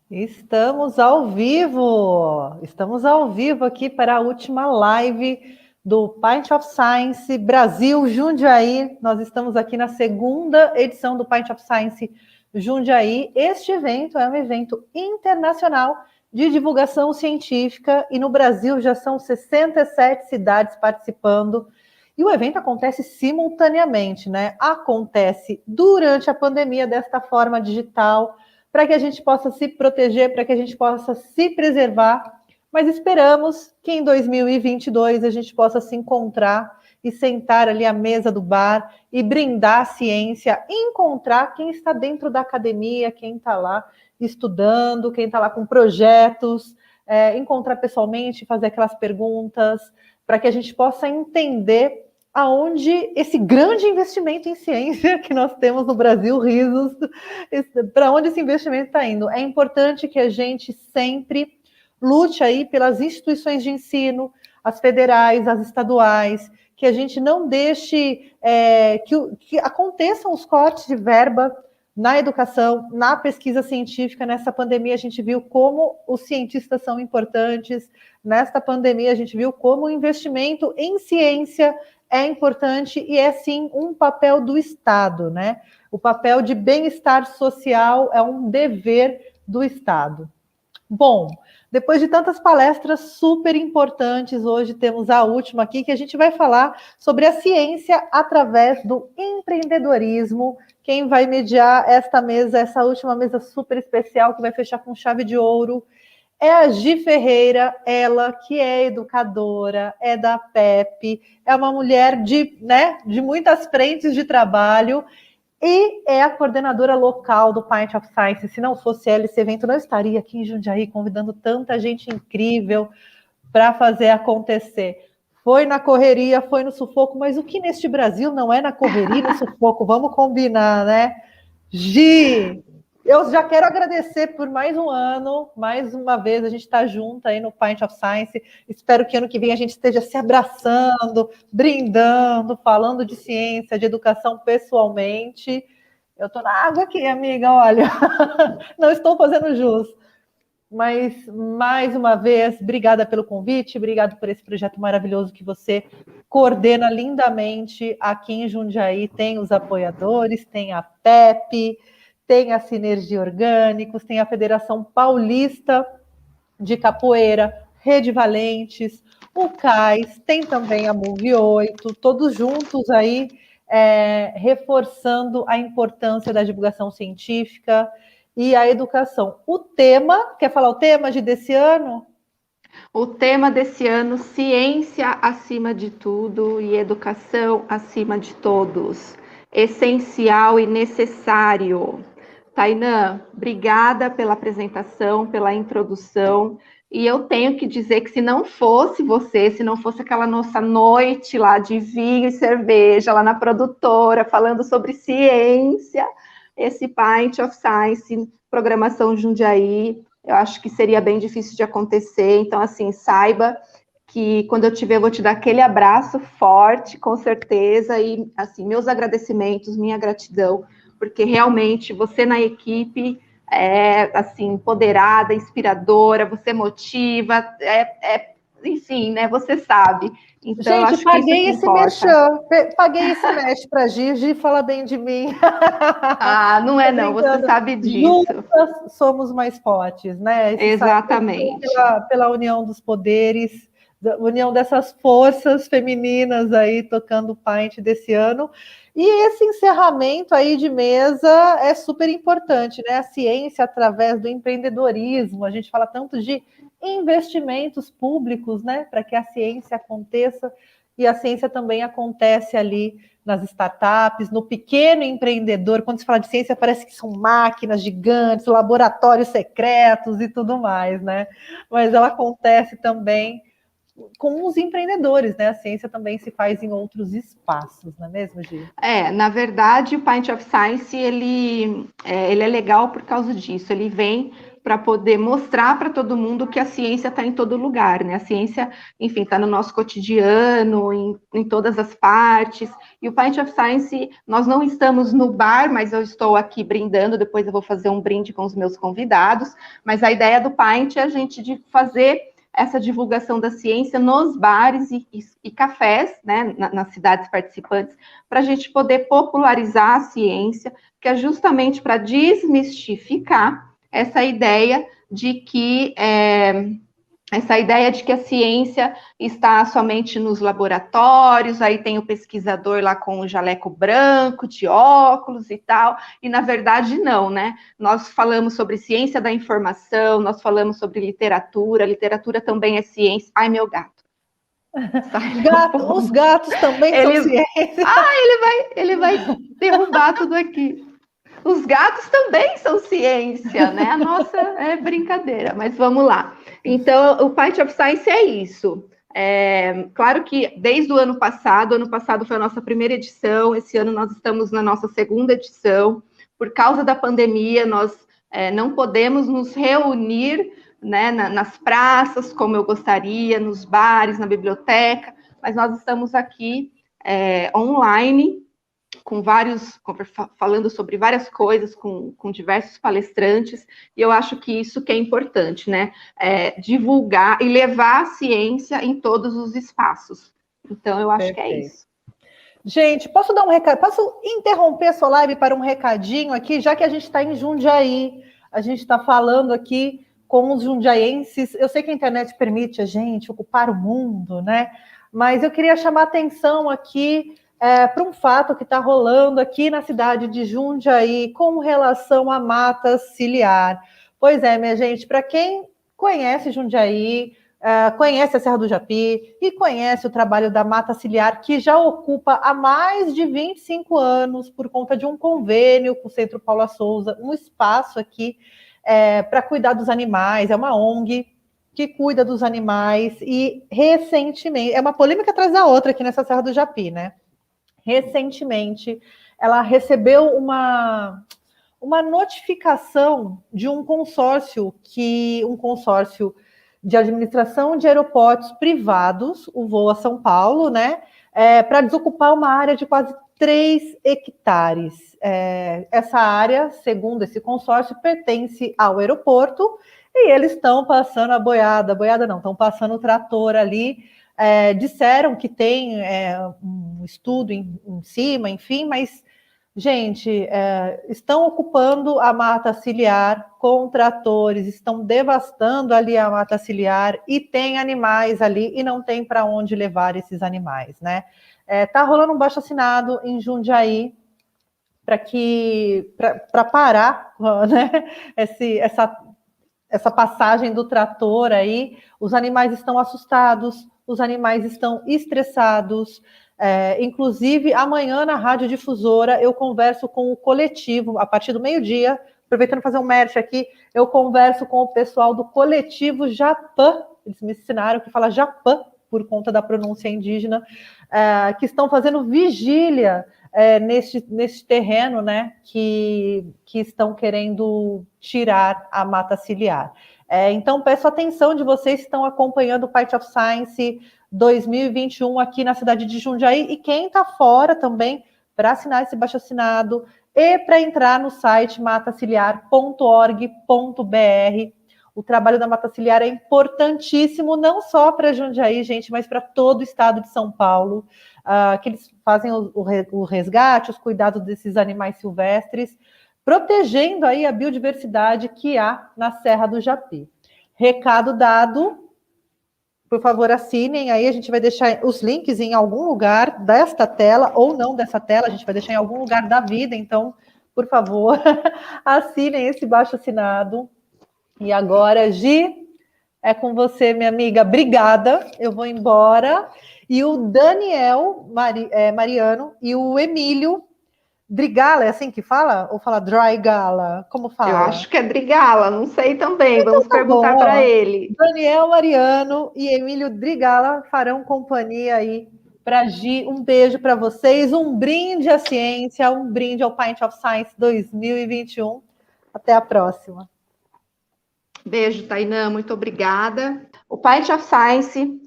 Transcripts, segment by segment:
Estamos ao vivo aqui para a última live do Pint of Science Brasil Jundiaí. Nós estamos aqui na segunda edição do Pint of Science Jundiaí. Este evento é um evento internacional de divulgação científica e no Brasil já são 67 cidades participando. E o evento acontece simultaneamente, né? Acontece durante a pandemia desta forma digital, para que a gente possa se proteger, para que a gente possa se preservar, mas esperamos que em 2022 a gente possa se encontrar e sentar ali à mesa do bar e brindar a ciência, encontrar quem está dentro da academia, quem está lá estudando, quem está lá com projetos, encontrar pessoalmente, fazer aquelas perguntas, para que a gente possa entender aonde esse grande investimento em ciência que nós temos no Brasil, risos, para onde esse investimento está indo. É importante que a gente sempre lute aí pelas instituições de ensino, as federais, as estaduais, que a gente não deixe que aconteçam os cortes de verba na educação, na pesquisa científica. Nessa pandemia a gente viu como os cientistas são importantes, nesta pandemia a gente viu como o investimento em ciência é importante e é sim um papel do Estado, né? O papel de bem-estar social é um dever do Estado. Bom, depois de tantas palestras super importantes, hoje temos a última aqui, que a gente vai falar sobre a ciência através do empreendedorismo. Quem vai mediar esta mesa, essa última mesa super especial, que vai fechar com chave de ouro, é a Gi Ferreira, ela que é educadora, é da PEP, é uma mulher de muitas frentes de trabalho e é a coordenadora local do Pint of Science. Se não fosse ela, esse evento não estaria aqui em Jundiaí convidando tanta gente incrível para fazer acontecer. Foi na correria, foi no sufoco, mas o que neste Brasil não é na correria e no sufoco? Vamos combinar, né? Gi, eu já quero agradecer por mais um ano, mais uma vez a gente está junto aí no Pint of Science. Espero que ano que vem a gente esteja se abraçando, brindando, falando de ciência, de educação pessoalmente. Eu estou na água aqui, amiga, olha, não estou fazendo jus. Mas, mais uma vez, obrigada pelo convite, obrigado por esse projeto maravilhoso que você coordena lindamente aqui em Jundiaí. Tem os apoiadores, tem a PEP, tem a Sinergia Orgânicos, tem a Federação Paulista de Capoeira, Rede Valentes, o CAIS, tem também a Move 8, todos juntos aí, reforçando a importância da divulgação científica e a educação. O tema, quer falar o tema desse ano? O tema desse ano, ciência acima de tudo e educação acima de todos. Essencial e necessário. Tainã, obrigada pela apresentação, pela introdução. E eu tenho que dizer que se não fosse você, se não fosse aquela nossa noite lá de vinho e cerveja, lá na produtora, falando sobre ciência, esse Pint of Science, programação Jundiaí, eu acho que seria bem difícil de acontecer. Então, assim, saiba que quando eu te ver, eu vou te dar aquele abraço forte, com certeza, e, assim, meus agradecimentos, minha gratidão, porque realmente você na equipe é, assim, empoderada, inspiradora, você motiva, enfim, né, você sabe. Então, gente, acho paguei esse merchan, paguei esse mesh para Gi fala bem de mim. Ah, não é não, você sabe disso. Juntas somos mais fortes, né? Exatamente. Pela união dos poderes, união dessas forças femininas aí tocando o Pint desse ano. E esse encerramento aí de mesa é super importante, né? A ciência através do empreendedorismo. A gente fala tanto de investimentos públicos, né? Para que a ciência aconteça. E a ciência também acontece ali nas startups, no pequeno empreendedor. Quando se fala de ciência, parece que são máquinas gigantes, laboratórios secretos e tudo mais, né? Mas ela acontece também com os empreendedores, né? A ciência também se faz em outros espaços, não é mesmo, Gi? Na verdade, o Pint of Science, ele é legal por causa disso. Ele vem para poder mostrar para todo mundo que a ciência está em todo lugar, né? A ciência, enfim, está no nosso cotidiano, em todas as partes. E o Pint of Science, nós não estamos no bar, mas eu estou aqui brindando, depois eu vou fazer um brinde com os meus convidados. Mas a ideia do Pint é a gente de fazer essa divulgação da ciência nos bares e cafés, né, nas cidades participantes, para a gente poder popularizar a ciência, que é justamente para desmistificar essa ideia de que a ciência está somente nos laboratórios, aí tem o pesquisador lá com o jaleco branco, de óculos e tal, e na verdade não, né? Nós falamos sobre ciência da informação, nós falamos sobre literatura também é ciência. Ai, meu gato. Os gatos também são ciência. Ele vai derrubar tudo aqui. Os gatos também são ciência, né? A nossa é brincadeira, mas vamos lá. Então, o Pint of Science é isso. Claro que desde o ano passado foi a nossa primeira edição, esse ano nós estamos na nossa segunda edição. Por causa da pandemia, nós não podemos nos reunir, né, nas praças, como eu gostaria, nos bares, na biblioteca, mas nós estamos aqui online, falando sobre várias coisas, com diversos palestrantes, e eu acho que isso que é importante, né? Divulgar e levar a ciência em todos os espaços. Então, eu acho que é isso. Gente, posso dar um recado? Posso interromper a sua live para um recadinho aqui, já que a gente está em Jundiaí, a gente está falando aqui com os jundiaenses. Eu sei que a internet permite a gente ocupar o mundo, né? Mas eu queria chamar a atenção aqui para um fato que está rolando aqui na cidade de Jundiaí com relação à mata ciliar. Pois é, minha gente, para quem conhece Jundiaí, conhece a Serra do Japi e conhece o trabalho da mata ciliar, que já ocupa há mais de 25 anos, por conta de um convênio com o Centro Paula Souza, um espaço aqui para cuidar dos animais, é uma ONG que cuida dos animais, e recentemente, é uma polêmica atrás da outra aqui nessa Serra do Japi, né? Recentemente, ela recebeu uma notificação de um consórcio de administração de aeroportos privados, o Voa São Paulo, né, para desocupar uma área de quase 3 hectares. Essa área, segundo esse consórcio, pertence ao aeroporto, e eles estão passando a boiada não, estão passando o trator ali. Disseram que tem um estudo em cima, enfim, mas, gente, estão ocupando a mata ciliar com tratores, estão devastando ali a mata ciliar, e tem animais ali e não tem para onde levar esses animais, né? Tá rolando um baixo-assinado em Jundiaí para parar, né, essa passagem do trator aí. Os animais estão assustados, os animais estão estressados. Inclusive, amanhã na Rádio Difusora eu converso com o coletivo, a partir do meio-dia, aproveitando fazer um merch aqui, eu converso com o pessoal do coletivo Japã, eles me ensinaram que fala Japã, por conta da pronúncia indígena, que estão fazendo vigília neste terreno, né, que estão querendo tirar a mata ciliar. Então, peço atenção de vocês que estão acompanhando o Pint of Science 2021 aqui na cidade de Jundiaí, e quem está fora também, para assinar esse baixo-assinado e para entrar no site mataciliar.org.br. O trabalho da mata ciliar é importantíssimo, não só para Jundiaí, gente, mas para todo o estado de São Paulo, que eles fazem o resgate, os cuidados desses animais silvestres, protegendo aí a biodiversidade que há na Serra do Japi. Recado dado, por favor, assinem aí, a gente vai deixar os links em algum lugar desta tela, ou não dessa tela, a gente vai deixar em algum lugar da vida, então, por favor, assinem esse baixo-assinado. E agora, Gi, é com você, minha amiga. Obrigada, eu vou embora. E o Daniel Mariano e o Emílio Drigala, é assim que fala? Ou fala Drygala? Como fala? Eu acho que é Drigala, não sei também, então, vamos perguntar para ele. Daniel Mariano e Emílio Drigala farão companhia aí para Gi. Um beijo para vocês, um brinde à ciência, um brinde ao Pint of Science 2021. Até a próxima. Beijo, Tainã, muito obrigada. O Pint of Science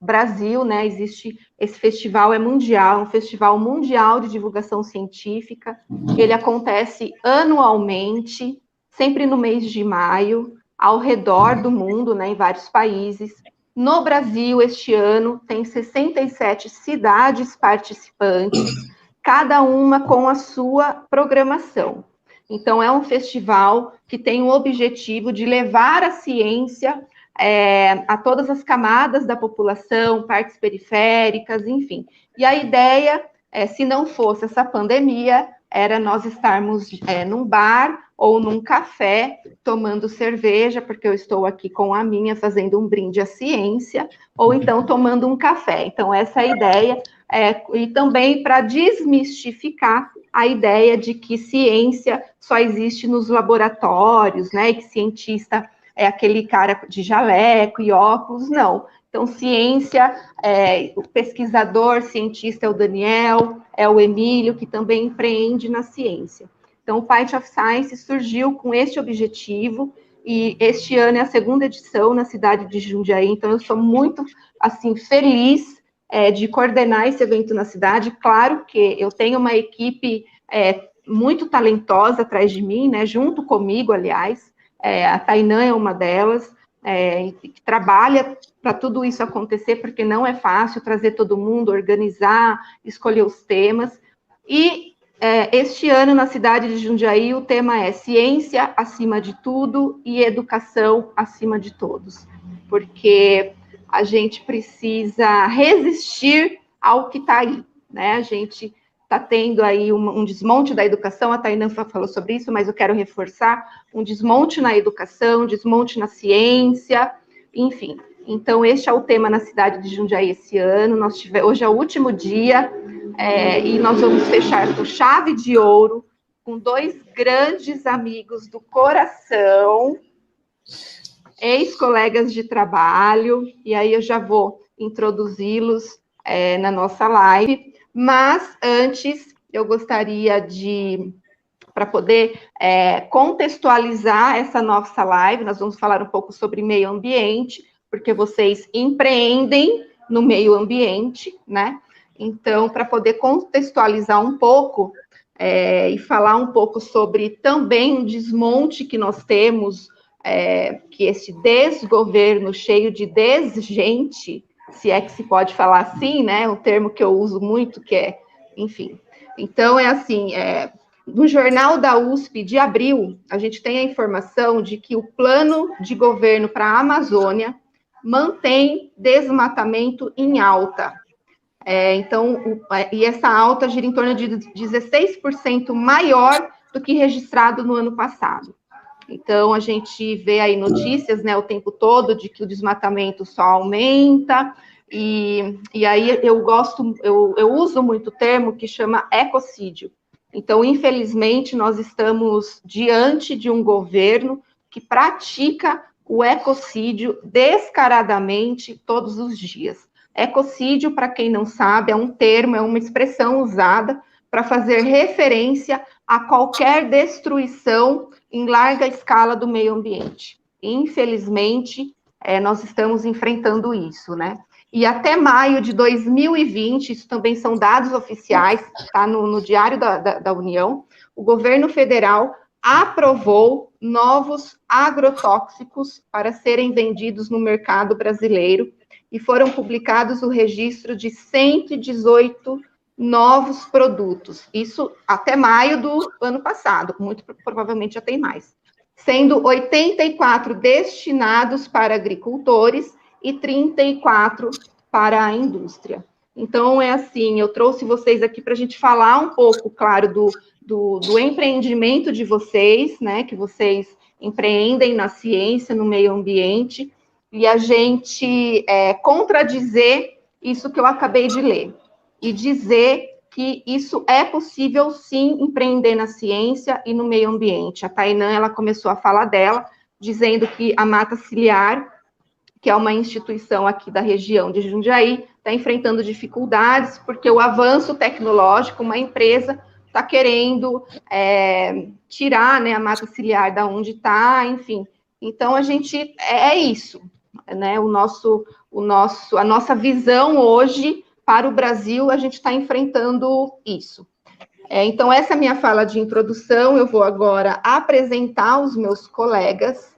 Brasil, né? Existe esse festival, é mundial, um festival mundial de divulgação científica. Ele acontece anualmente, sempre no mês de maio, ao redor do mundo, né? Em vários países. No Brasil, este ano, tem 67 cidades participantes, cada uma com a sua programação. Então, é um festival que tem o objetivo de levar a ciência a todas as camadas da população, partes periféricas, enfim. E a ideia, se não fosse essa pandemia, era nós estarmos num bar ou num café tomando cerveja, porque eu estou aqui com a minha fazendo um brinde à ciência, ou então tomando um café. Então, essa é a ideia, e também para desmistificar a ideia de que ciência só existe nos laboratórios, né, e que cientista é aquele cara de jaleco e óculos, não. Então, ciência, o pesquisador, cientista é o Daniel, é o Emílio, que também empreende na ciência. Então, o Pint of Science surgiu com este objetivo, e este ano é a segunda edição na cidade de Jundiaí, então eu sou muito, assim, feliz de coordenar esse evento na cidade. Claro que eu tenho uma equipe muito talentosa atrás de mim, né, junto comigo, aliás, a Tainã é uma delas, que trabalha para tudo isso acontecer, porque não é fácil trazer todo mundo, organizar, escolher os temas. E este ano, na cidade de Jundiaí, o tema é ciência acima de tudo e educação acima de todos, porque a gente precisa resistir ao que está aí, né? A gente está tendo aí um desmonte da educação, a Tainã falou sobre isso, mas eu quero reforçar, um desmonte na educação, um desmonte na ciência, enfim. Então, este é o tema na cidade de Jundiaí esse ano. Hoje é o último dia, e nós vamos fechar com chave de ouro, com dois grandes amigos do coração, ex-colegas de trabalho, e aí eu já vou introduzi-los na nossa live. Mas antes, eu gostaria para poder contextualizar essa nossa live, nós vamos falar um pouco sobre meio ambiente, porque vocês empreendem no meio ambiente, né? Então, para poder contextualizar um pouco e falar um pouco sobre também um desmonte que nós temos, que esse desgoverno cheio de desgente, se é que se pode falar assim, né? Um termo que eu uso muito, que é, enfim. Então, assim, no jornal da USP de abril, a gente tem a informação de que o plano de governo para a Amazônia mantém desmatamento em alta. E essa alta gira em torno de 16% maior do que registrado no ano passado. Então, a gente vê aí notícias, né, o tempo todo de que o desmatamento só aumenta, e aí eu uso muito o termo que chama ecocídio. Então, infelizmente, nós estamos diante de um governo que pratica o ecocídio descaradamente todos os dias. Ecocídio, para quem não sabe, é um termo, é uma expressão usada para fazer referência a qualquer destruição em larga escala do meio ambiente. Infelizmente, nós estamos enfrentando isso, né? E até maio de 2020, isso também são dados oficiais, está no Diário da União, o governo federal aprovou novos agrotóxicos para serem vendidos no mercado brasileiro, e foram publicados o registro de 118 novos produtos, isso até maio do ano passado, muito provavelmente já tem mais, sendo 84 destinados para agricultores e 34 para a indústria. Então, é assim, eu trouxe vocês aqui para a gente falar um pouco, claro, do empreendimento de vocês, né, que vocês empreendem na ciência, no meio ambiente, e a gente contradizer isso que eu acabei de ler, e dizer que isso é possível, sim, empreender na ciência e no meio ambiente. A Tainã, ela começou a falar dela, dizendo que a Mata Ciliar, que é uma instituição aqui da região de Jundiaí, está enfrentando dificuldades, porque o avanço tecnológico, uma empresa está querendo tirar, né, a mata ciliar da onde está, enfim, Então, a gente é isso, né? A nossa visão hoje para o Brasil, a gente está enfrentando isso. Então, essa é a minha fala de introdução. Eu vou agora apresentar os meus colegas,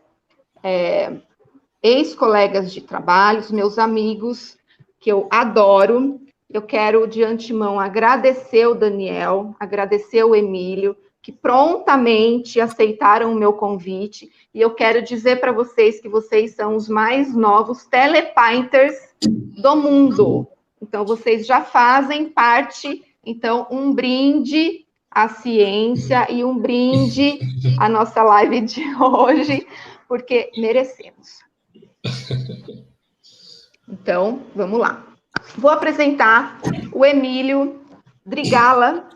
ex-colegas de trabalho, os meus amigos, que eu adoro. Eu quero, de antemão, agradecer o Daniel, agradecer o Emílio, que prontamente aceitaram o meu convite. E eu quero dizer para vocês que vocês são os mais novos telepainters do mundo. Então, vocês já fazem parte. Então, um brinde à ciência e um brinde à nossa live de hoje, porque merecemos. Então, vamos lá. Vou apresentar o Emílio Drigala,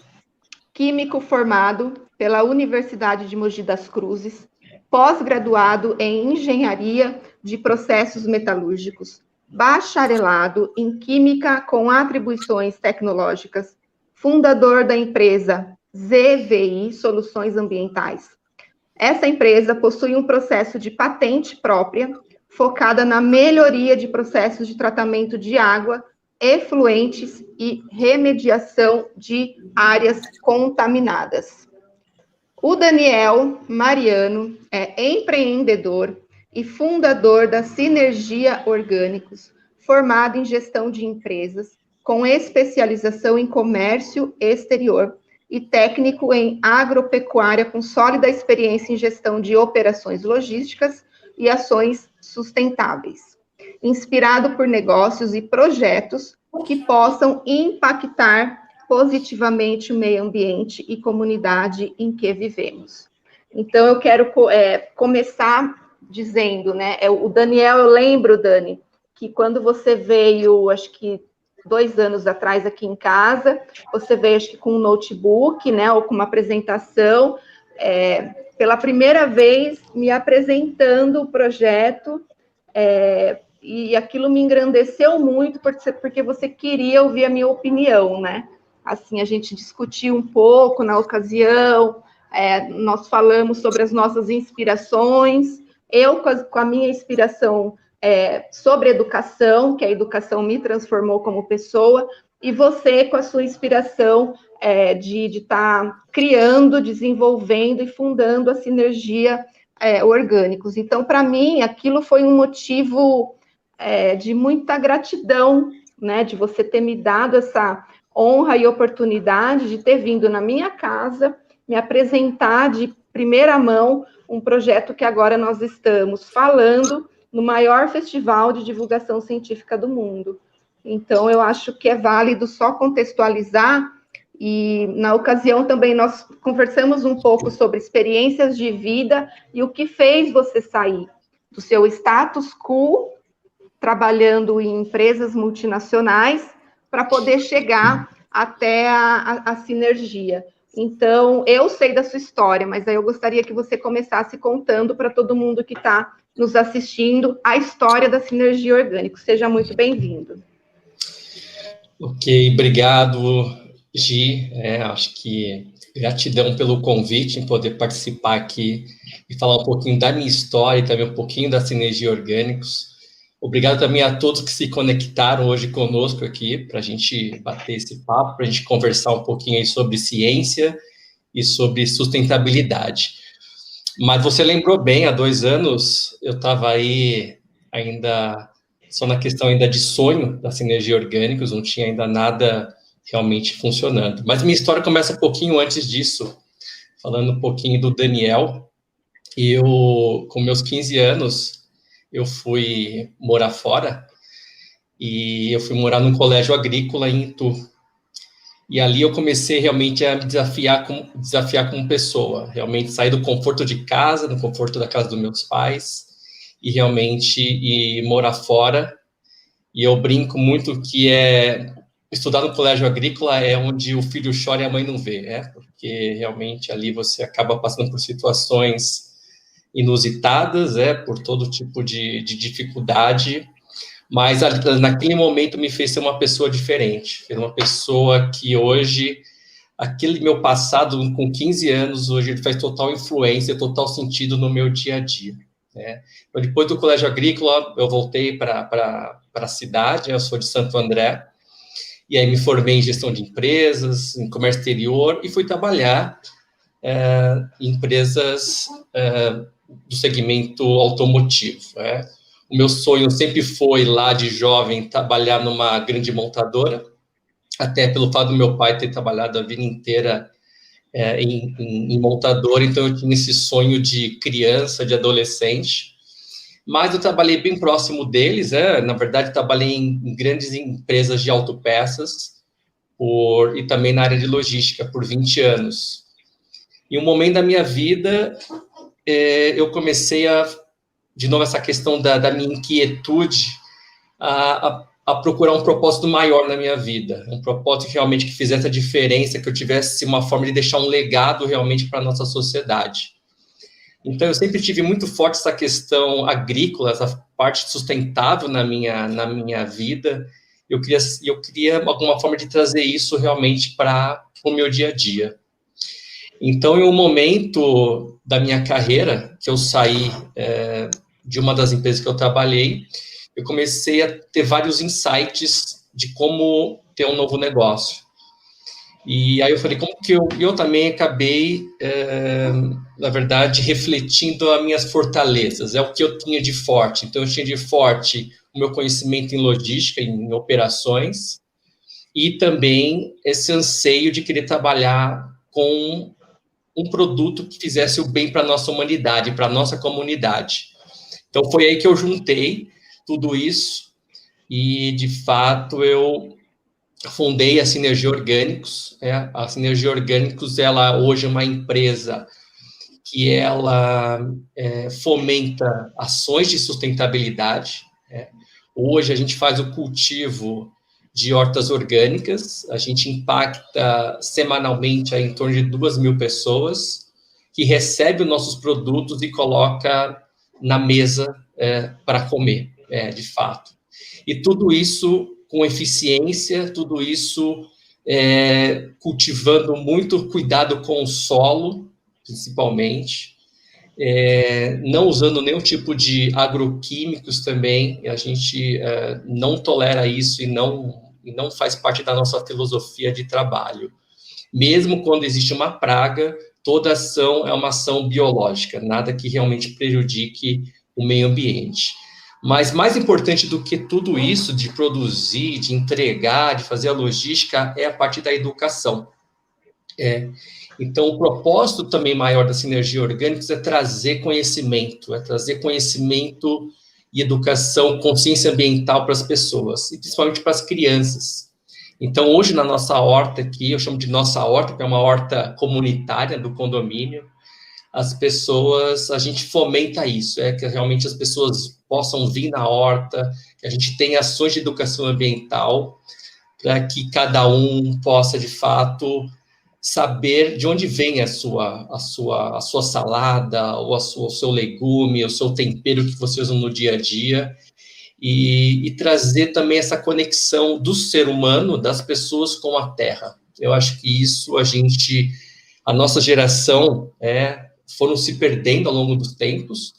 químico formado pela Universidade de Mogi das Cruzes, pós-graduado em Engenharia de Processos Metalúrgicos, bacharelado em Química com atribuições tecnológicas, fundador da empresa ZVI Soluções Ambientais. Essa empresa possui um processo de patente própria, focada na melhoria de processos de tratamento de água, efluentes e remediação de áreas contaminadas. O Daniel Mariano é empreendedor e fundador da Sinergia Orgânicos, formado em gestão de empresas, com especialização em comércio exterior e técnico em agropecuária, com sólida experiência em gestão de operações logísticas e ações sustentáveis, inspirado por negócios e projetos que possam impactar positivamente o meio ambiente e comunidade em que vivemos. Então, eu quero começar dizendo, né, o Daniel, eu lembro, Dani, que quando você veio, acho que 2 anos atrás aqui em casa, você veio, acho que com um notebook, né, ou com uma apresentação, pela primeira vez me apresentando o projeto, e aquilo me engrandeceu muito, porque você queria ouvir a minha opinião, né? Assim, a gente discutiu um pouco na ocasião, nós falamos sobre as nossas inspirações, eu com a minha inspiração sobre educação, que a educação me transformou como pessoa, e você com a sua inspiração de estar criando, desenvolvendo e fundando a Sinergia Orgânicos. Então, para mim, aquilo foi um motivo de muita gratidão, né, de você ter me dado essa honra e oportunidade de ter vindo na minha casa, me apresentar de primeira mão um projeto que agora nós estamos falando no maior festival de divulgação científica do mundo. Então, eu acho que é válido só contextualizar, e na ocasião também nós conversamos um pouco sobre experiências de vida e o que fez você sair do seu status quo, trabalhando em empresas multinacionais, para poder chegar até a Sinergia. Então, eu sei da sua história, mas aí eu gostaria que você começasse contando para todo mundo que está nos assistindo a história da Sinergia Orgânicos. Seja muito bem-vindo. Ok, obrigado, Gi. Acho que gratidão pelo convite em poder participar aqui e falar um pouquinho da minha história e também um pouquinho da Sinergia Orgânicos. Obrigado também a todos que se conectaram hoje conosco aqui para a gente bater esse papo, para a gente conversar um pouquinho aí sobre ciência e sobre sustentabilidade. Mas você lembrou bem, há 2 anos eu estava aí ainda só na questão ainda de sonho da Sinergia Orgânicos, não tinha ainda nada realmente funcionando. Mas minha história começa um pouquinho antes disso, falando um pouquinho do Daniel. Eu, com meus 15 anos, eu fui morar fora e eu fui morar num colégio agrícola em Itu. E ali eu comecei realmente a me desafiar como pessoa, realmente sair do conforto de casa, do conforto da casa dos meus pais, e realmente ir morar fora. E eu brinco muito que estudar no colégio agrícola é onde o filho chora e a mãe não vê, porque realmente ali você acaba passando por situações inusitadas, por todo tipo de dificuldade, mas naquele momento me fez ser uma pessoa diferente, fez uma pessoa que hoje, aquele meu passado com 15 anos, hoje ele faz total influência, total sentido no meu dia a dia. né? Então, depois do colégio agrícola, eu voltei para a cidade, eu sou de Santo André, e aí me formei em gestão de empresas, em comércio exterior, e fui trabalhar em empresas do segmento automotivo, né? O meu sonho sempre foi, lá de jovem, trabalhar numa grande montadora, até pelo fato do meu pai ter trabalhado a vida inteira em montadora, então eu tinha esse sonho de criança, de adolescente, mas eu trabalhei bem próximo deles, na verdade trabalhei em grandes empresas de autopeças, e também na área de logística, por 20 anos. Em um momento da minha vida, eu comecei de novo, essa questão da minha inquietude, a procurar um propósito maior na minha vida, um propósito realmente que fizesse a diferença, que eu tivesse uma forma de deixar um legado realmente para a nossa sociedade. Então, eu sempre tive muito forte essa questão agrícola, essa parte sustentável na minha vida. Eu queria alguma forma de trazer isso realmente para o meu dia a dia. Então, em um momento da minha carreira, que eu saí de uma das empresas que eu trabalhei, eu comecei a ter vários insights de como ter um novo negócio. E aí eu falei, como que eu também acabei, na verdade, refletindo as minhas fortalezas, o que eu tinha de forte. Então, eu tinha de forte o meu conhecimento em logística, em operações, e também esse anseio de querer trabalhar com um produto que fizesse o bem para a nossa humanidade, para a nossa comunidade. Então, foi aí que eu juntei tudo isso e, de fato, eu fundei a Sinergia Orgânicos. A Sinergia Orgânicos, ela hoje é uma empresa que ela fomenta ações de sustentabilidade. Hoje, a gente faz o cultivo de hortas orgânicas, a gente impacta semanalmente em torno de 2.000 pessoas que recebem os nossos produtos e coloca na mesa para comer, de fato. E tudo isso com eficiência, tudo isso cultivando muito cuidado com o solo, principalmente, não usando nenhum tipo de agroquímicos também. A gente não tolera isso e não faz parte da nossa filosofia de trabalho. Mesmo quando existe uma praga, toda ação é uma ação biológica, nada que realmente prejudique o meio ambiente. Mas mais importante do que tudo isso, de produzir, de entregar, de fazer a logística, é a parte da educação. Então, o propósito também maior da Sinergia Orgânicos é trazer conhecimento e educação, consciência ambiental para as pessoas, e principalmente para as crianças. Então, hoje, na nossa horta aqui, eu chamo de nossa horta, que é uma horta comunitária do condomínio, a gente fomenta isso, que realmente as pessoas possam vir na horta, que a gente tenha ações de educação ambiental, para que cada um possa, de fato, saber de onde vem a sua salada, ou o seu legume, o seu tempero que você usa no dia a dia, e trazer também essa conexão do ser humano, das pessoas com a terra. Eu acho que isso a nossa geração foram se perdendo ao longo dos tempos.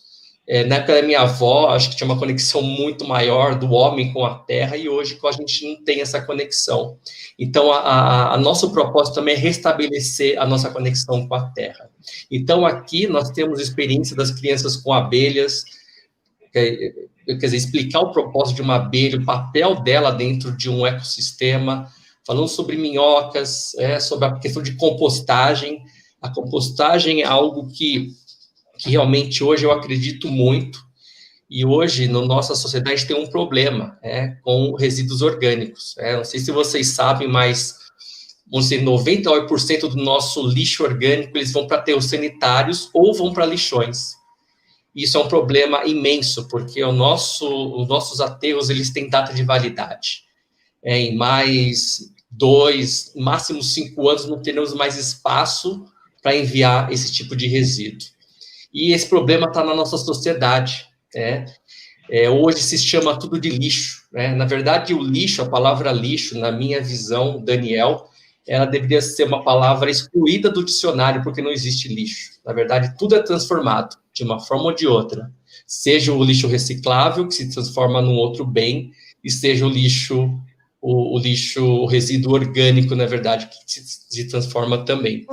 Na época da minha avó, acho que tinha uma conexão muito maior do homem com a terra, e hoje a gente não tem essa conexão. Então, a nosso propósito também é restabelecer a nossa conexão com a terra. Então, aqui nós temos experiência das crianças com abelhas, quer dizer, explicar o propósito de uma abelha, o papel dela dentro de um ecossistema, falando sobre minhocas, sobre a questão de compostagem. A compostagem é algo que realmente hoje eu acredito muito, e hoje, na nossa sociedade, tem um problema com resíduos orgânicos. Não sei se vocês sabem, mas, vamos dizer, 98% do nosso lixo orgânico, eles vão para aterros sanitários ou vão para lixões. Isso é um problema imenso, porque os nossos aterros, eles têm data de validade. Em mais 2, máximo 5 anos, não teremos mais espaço para enviar esse tipo de resíduo. E esse problema está na nossa sociedade. Hoje se chama tudo de lixo. Na verdade, o lixo, a palavra lixo, na minha visão, Daniel, ela deveria ser uma palavra excluída do dicionário, porque não existe lixo. Na verdade, tudo é transformado, de uma forma ou de outra. seja o lixo reciclável, que se transforma num outro bem, e seja o lixo, o resíduo orgânico, na verdade, que se transforma também.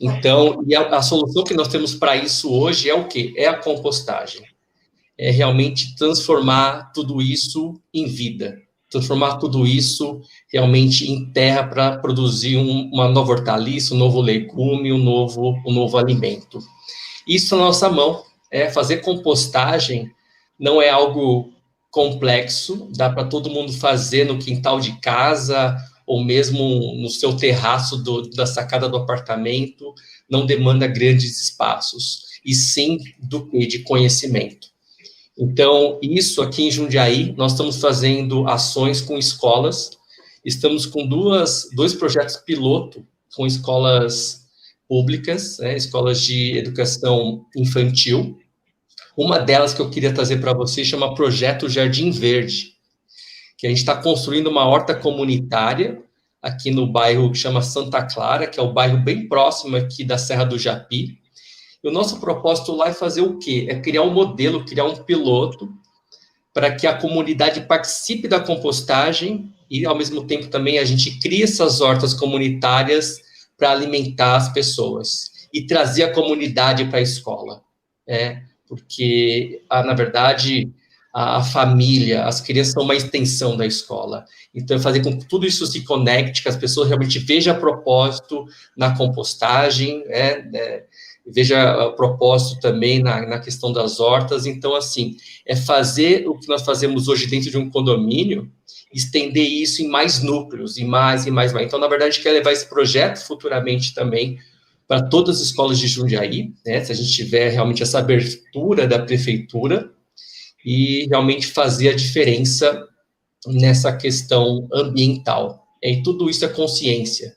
Então, e a solução que nós temos para isso hoje é o quê? É a compostagem. É realmente transformar tudo isso em vida, transformar tudo isso realmente em terra para produzir uma nova hortaliça, um novo legume, um novo alimento. Isso na nossa mão. Fazer compostagem não é algo complexo, dá para todo mundo fazer no quintal de casa ou mesmo no seu terraço da sacada do apartamento, não demanda grandes espaços, e sim de conhecimento. Então, isso aqui em Jundiaí, nós estamos fazendo ações com escolas, estamos com dois projetos piloto com escolas públicas, escolas de educação infantil. Uma delas que eu queria trazer para vocês chama Projeto Jardim Verde, que a gente está construindo uma horta comunitária aqui no bairro que chama Santa Clara, que é o bairro bem próximo aqui da Serra do Japi. E o nosso propósito lá é fazer o quê? É criar um modelo, criar um piloto para que a comunidade participe da compostagem e, ao mesmo tempo, também a gente cria essas hortas comunitárias para alimentar as pessoas e trazer a comunidade para a escola. Porque, na verdade, a família, as crianças são uma extensão da escola. Então, fazer com que tudo isso se conecte, que as pessoas realmente vejam propósito na compostagem, veja propósito também na questão das hortas. Então, assim, é fazer o que nós fazemos hoje dentro de um condomínio, estender isso em mais núcleos, e mais. Então, na verdade, a gente quer levar esse projeto futuramente também para todas as escolas de Jundiaí, se a gente tiver realmente essa abertura da prefeitura, e realmente fazer a diferença nessa questão ambiental. E tudo isso é consciência.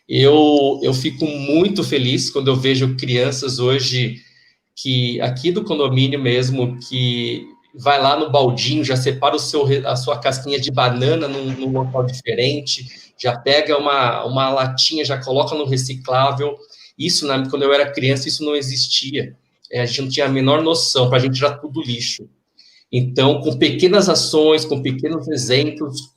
Eu fico muito feliz quando eu vejo crianças hoje, que aqui do condomínio mesmo, que vai lá no baldinho, já separa a sua casquinha de banana num local diferente, já pega uma latinha, já coloca no reciclável. Isso, quando eu era criança, isso não existia. A gente não tinha a menor noção, para a gente era tudo lixo. Então, com pequenas ações, com pequenos exemplos,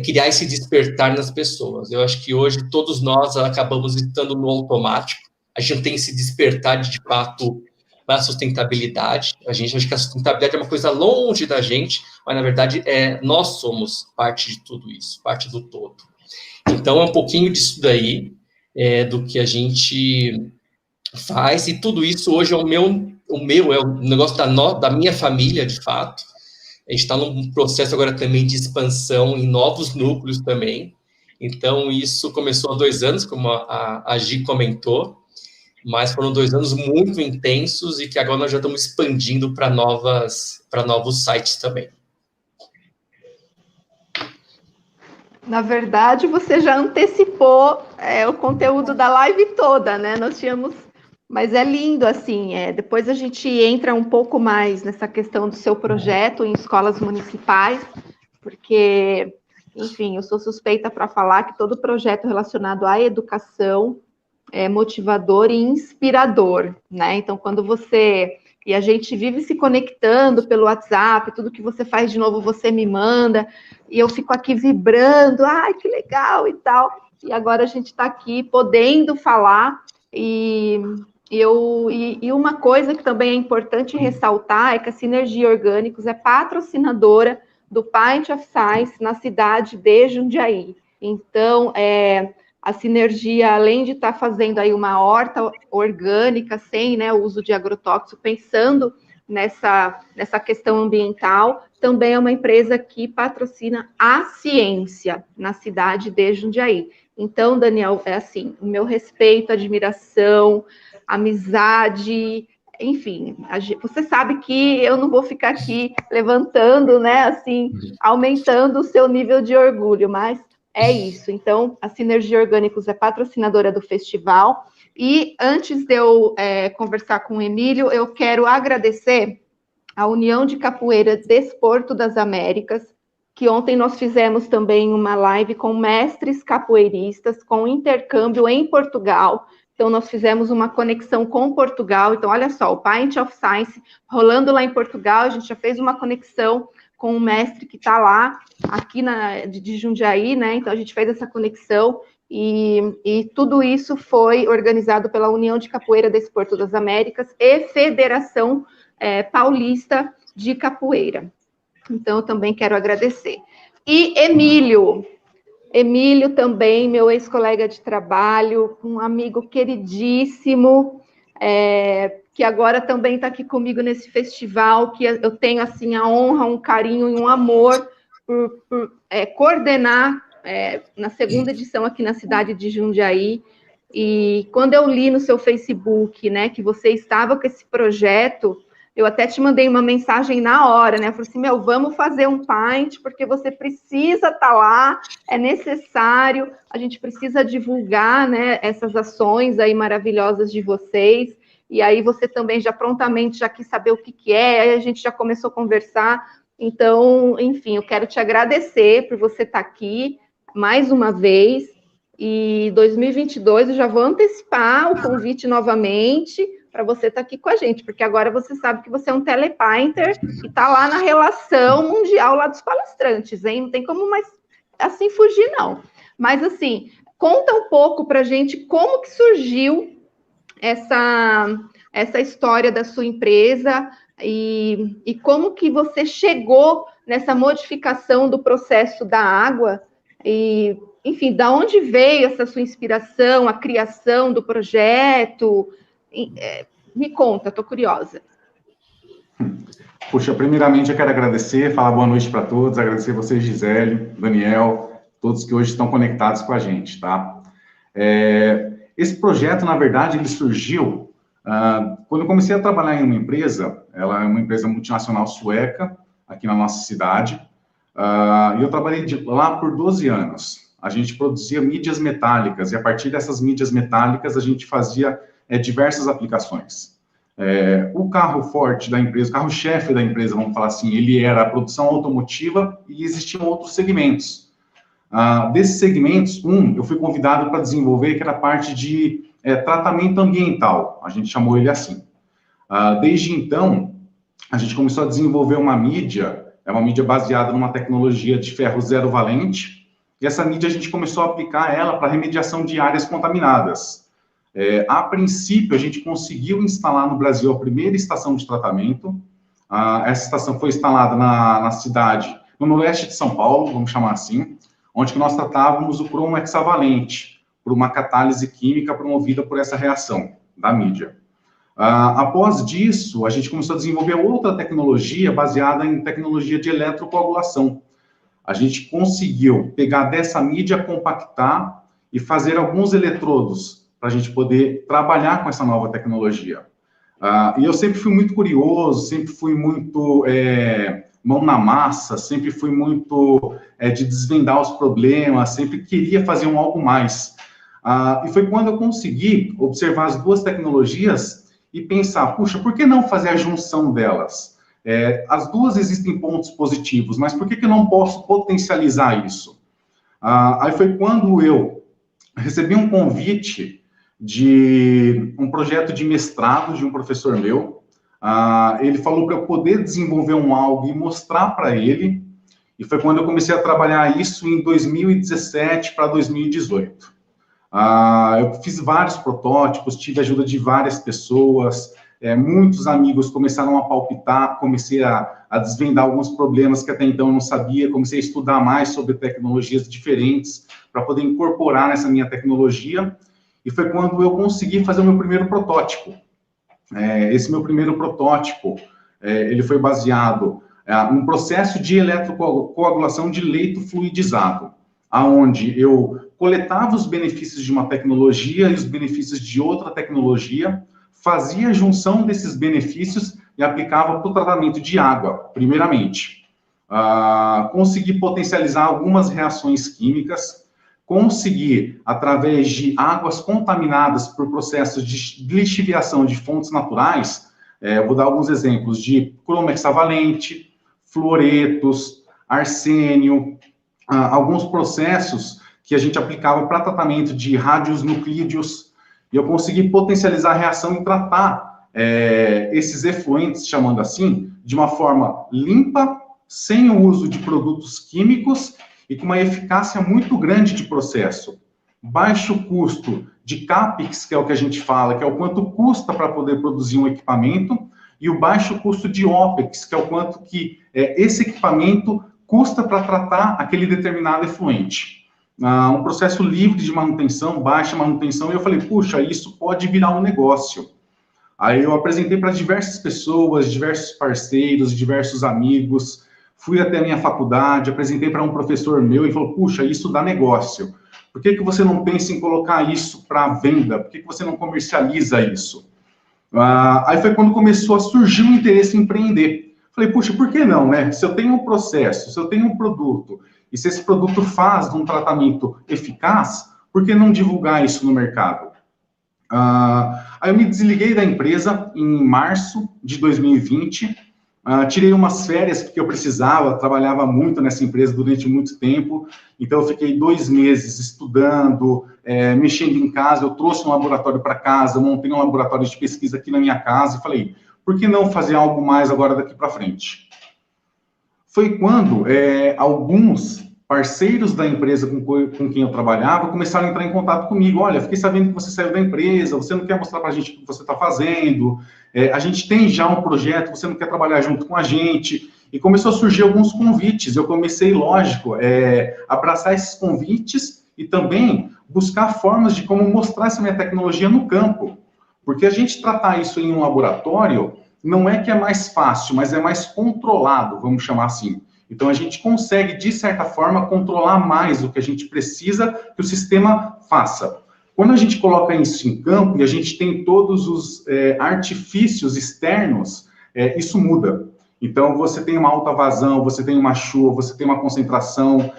criar esse despertar nas pessoas. Eu acho que hoje todos nós acabamos estando no automático, a gente tem esse despertar de fato para a sustentabilidade. A gente acha que a sustentabilidade é uma coisa longe da gente, mas na verdade nós somos parte de tudo isso, parte do todo. Então, é um pouquinho disso daí, do que a gente faz, e tudo isso hoje é é o negócio da minha família, de fato. A gente está num processo agora também de expansão em novos núcleos também. Então, isso começou há 2 anos, como a Gi comentou, mas foram 2 anos muito intensos e que agora nós já estamos expandindo para novos sites também. Na verdade, você já antecipou o conteúdo da live toda, né? Nós tínhamos... Mas é lindo, assim, depois a gente entra um pouco mais nessa questão do seu projeto em escolas municipais, porque, enfim, eu sou suspeita para falar que todo projeto relacionado à educação é motivador e inspirador, né? Então, quando você... E a gente vive se conectando pelo WhatsApp, tudo que você faz de novo você me manda, e eu fico aqui vibrando, ai, que legal e tal. E agora a gente está aqui podendo falar, e uma coisa que também é importante ressaltar é que a Sinergia Orgânicos é patrocinadora do Pint of Science na cidade de Jundiaí. Então, a Sinergia, além de estar fazendo aí uma horta orgânica, sem o uso de agrotóxico, pensando nessa questão ambiental, também é uma empresa que patrocina a ciência na cidade de Jundiaí. Então, Daniel, assim, o meu respeito, admiração, amizade, enfim, você sabe que eu não vou ficar aqui levantando, assim, aumentando o seu nível de orgulho, mas é isso. Então, a Sinergia Orgânicos é patrocinadora do festival, e antes de eu conversar com o Emílio, eu quero agradecer a União de Capoeira Desporto das Américas, que ontem nós fizemos também uma live com mestres capoeiristas, com intercâmbio em Portugal. Então, nós fizemos uma conexão com Portugal. Então, olha só, o Pint of Science rolando lá em Portugal, a gente já fez uma conexão com um mestre que está lá, aqui de Jundiaí, né? Então, a gente fez essa conexão e tudo isso foi organizado pela União de Capoeira desse Porto das Américas e Federação Paulista de Capoeira. Então, eu também quero agradecer. E Emílio também, meu ex-colega de trabalho, um amigo queridíssimo, que agora também está aqui comigo nesse festival, que eu tenho, assim, a honra, um carinho e um amor por coordenar na segunda edição aqui na cidade de Jundiaí. E quando eu li no seu Facebook, né, que você estava com esse projeto, eu até te mandei uma mensagem na hora, né? Eu falei assim, vamos fazer um Pint, porque você precisa estar lá, é necessário, a gente precisa divulgar, né, essas ações aí maravilhosas de vocês. E aí você também já prontamente já quis saber o que é, aí a gente já começou a conversar. Então, enfim, eu quero te agradecer por você estar aqui mais uma vez. E 2022 eu já vou antecipar o convite novamente para você estar aqui com a gente, porque agora você sabe que você é um telepainter e está lá na relação mundial lá dos palestrantes, hein? Não tem como mais assim fugir, não. Mas, assim, conta um pouco para a gente como que surgiu essa história da sua empresa e como que você chegou nessa modificação do processo da água e, enfim, da onde veio essa sua inspiração, a criação do projeto. Me conta, estou curiosa. Puxa, primeiramente eu quero agradecer, falar boa noite para todos, agradecer você, Gisele, Daniel, todos que hoje estão conectados com a gente, tá? Esse projeto, na verdade, ele surgiu quando eu comecei a trabalhar em uma empresa, ela é uma empresa multinacional sueca, aqui na nossa cidade, e eu trabalhei lá por 12 anos. A gente produzia mídias metálicas, e a partir dessas mídias metálicas a gente fazia diversas aplicações. O carro forte da empresa, o carro-chefe da empresa, vamos falar assim, ele era a produção automotiva e existiam outros segmentos. Desses segmentos, eu fui convidado para desenvolver, que era a parte de tratamento ambiental, a gente chamou ele assim. Desde então, a gente começou a desenvolver uma mídia baseada numa tecnologia de ferro zero valente, e essa mídia a gente começou a aplicar ela para remediação de áreas contaminadas. A princípio, a gente conseguiu instalar no Brasil a primeira estação de tratamento. Essa estação foi instalada na cidade, no oeste de São Paulo, vamos chamar assim, onde que nós tratávamos o cromo hexavalente por uma catálise química promovida por essa reação da mídia. Após disso, a gente começou a desenvolver outra tecnologia baseada em tecnologia de eletrocoagulação. A gente conseguiu pegar dessa mídia, compactar e fazer alguns eletrodos para a gente poder trabalhar com essa nova tecnologia. E eu sempre fui muito curioso, sempre fui muito mão na massa, sempre fui muito de desvendar os problemas, sempre queria fazer algo mais. E foi quando eu consegui observar as duas tecnologias e pensar, puxa, por que não fazer a junção delas? As duas existem pontos positivos, mas por que eu não posso potencializar isso? Aí foi quando eu recebi um convite de um projeto de mestrado de um professor meu. Ele falou para eu poder desenvolver algo e mostrar para ele, e foi quando eu comecei a trabalhar isso em 2017 para 2018. Eu fiz vários protótipos, tive a ajuda de várias pessoas, muitos amigos começaram a palpitar, comecei a desvendar alguns problemas que até então eu não sabia, comecei a estudar mais sobre tecnologias diferentes para poder incorporar nessa minha tecnologia, e foi quando eu consegui fazer o meu primeiro protótipo. Esse meu primeiro protótipo, ele foi baseado num processo de eletrocoagulação de leito fluidizado, aonde eu coletava os benefícios de uma tecnologia e os benefícios de outra tecnologia, fazia a junção desses benefícios e aplicava para o tratamento de água, primeiramente. Consegui potencializar algumas reações químicas, consegui, através de águas contaminadas por processos de lixiviação de fontes naturais, vou dar alguns exemplos de cromo hexavalente, fluoretos, arsênio, alguns processos que a gente aplicava para tratamento de radionuclídeos, E eu consegui potencializar a reação e tratar esses efluentes, chamando assim, de uma forma limpa, sem o uso de produtos químicos e com uma eficácia muito grande de processo. Baixo custo de CAPEX, que é o que a gente fala, que é o quanto custa para poder produzir um equipamento, e o baixo custo de OPEX, que é o quanto que esse equipamento custa para tratar aquele determinado efluente. Um processo livre de manutenção, baixa manutenção, e eu falei, puxa, isso pode virar um negócio. Aí eu apresentei para diversas pessoas, diversos parceiros, diversos amigos, fui até a minha faculdade, apresentei para um professor meu e falou, puxa, isso dá negócio. Por que você não pensa em colocar isso para venda? Por que você não comercializa isso? Aí foi quando começou a surgir o interesse em empreender. Falei, puxa, por que não, né? Se eu tenho um processo, se eu tenho um produto, e se esse produto faz um tratamento eficaz, por que não divulgar isso no mercado? Aí eu me desliguei da empresa em março de 2020, tirei umas férias porque eu precisava, trabalhava muito nessa empresa durante muito tempo, então eu fiquei 2 meses estudando, mexendo em casa, eu trouxe um laboratório para casa, montei um laboratório de pesquisa aqui na minha casa e falei, por que não fazer algo mais agora daqui para frente? Foi quando alguns parceiros da empresa com quem eu trabalhava começaram a entrar em contato comigo. Olha, fiquei sabendo que você saiu da empresa, você não quer mostrar para a gente o que você está fazendo, a gente tem já um projeto, você não quer trabalhar junto com a gente? E começou a surgir alguns convites. Eu comecei, lógico, abraçar esses convites e também buscar formas de como mostrar essa minha tecnologia no campo. Porque a gente tratar isso em um laboratório não é que é mais fácil, mas é mais controlado, vamos chamar assim. Então, a gente consegue, de certa forma, controlar mais o que a gente precisa que o sistema faça. Quando a gente coloca isso em campo e a gente tem todos os artifícios externos, isso muda. Então, você tem uma alta vazão, você tem uma chuva, você tem uma concentração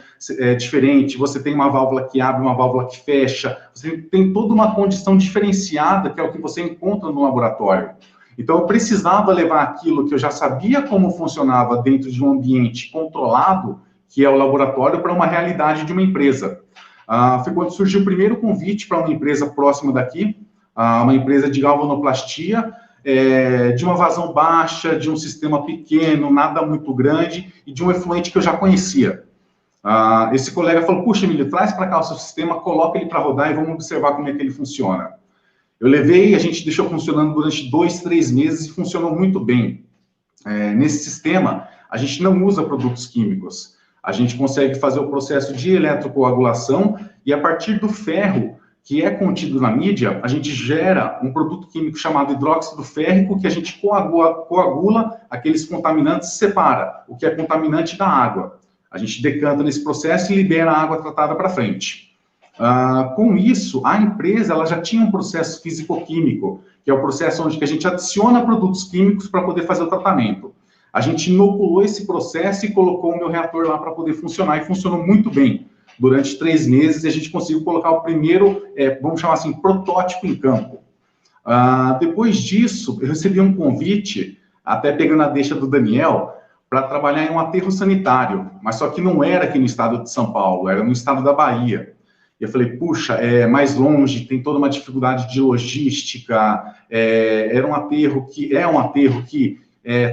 diferente, você tem uma válvula que abre, uma válvula que fecha, você tem toda uma condição diferenciada, que é o que você encontra no laboratório. Então, eu precisava levar aquilo que eu já sabia como funcionava dentro de um ambiente controlado, que é o laboratório, para uma realidade de uma empresa. Foi quando surgiu o primeiro convite para uma empresa próxima daqui, uma empresa de galvanoplastia, de uma vazão baixa, de um sistema pequeno, nada muito grande, e de um efluente que eu já conhecia. Esse colega falou, puxa, Emílio, traz para cá o seu sistema, coloca ele para rodar e vamos observar como é que ele funciona. Eu levei, a gente deixou funcionando durante 2, 3 meses e funcionou muito bem. Nesse sistema, a gente não usa produtos químicos. A gente consegue fazer o processo de eletrocoagulação e, a partir do ferro que é contido na mídia, a gente gera um produto químico chamado hidróxido férrico, que a gente coagula aqueles contaminantes e separa o que é contaminante da água. A gente decanta nesse processo e libera a água tratada para frente. Com isso, a empresa ela já tinha um processo físico-químico, que é o processo onde que a gente adiciona produtos químicos para poder fazer o tratamento. A gente inoculou esse processo e colocou o meu reator lá para poder funcionar, e funcionou muito bem. Durante 3 meses, a gente conseguiu colocar o primeiro, vamos chamar assim, protótipo em campo. Depois disso, eu recebi um convite, até pegando a deixa do Daniel, para trabalhar em um aterro sanitário, mas só que não era aqui no estado de São Paulo, era no estado da Bahia. E eu falei, puxa, é mais longe, tem toda uma dificuldade de logística, era um aterro que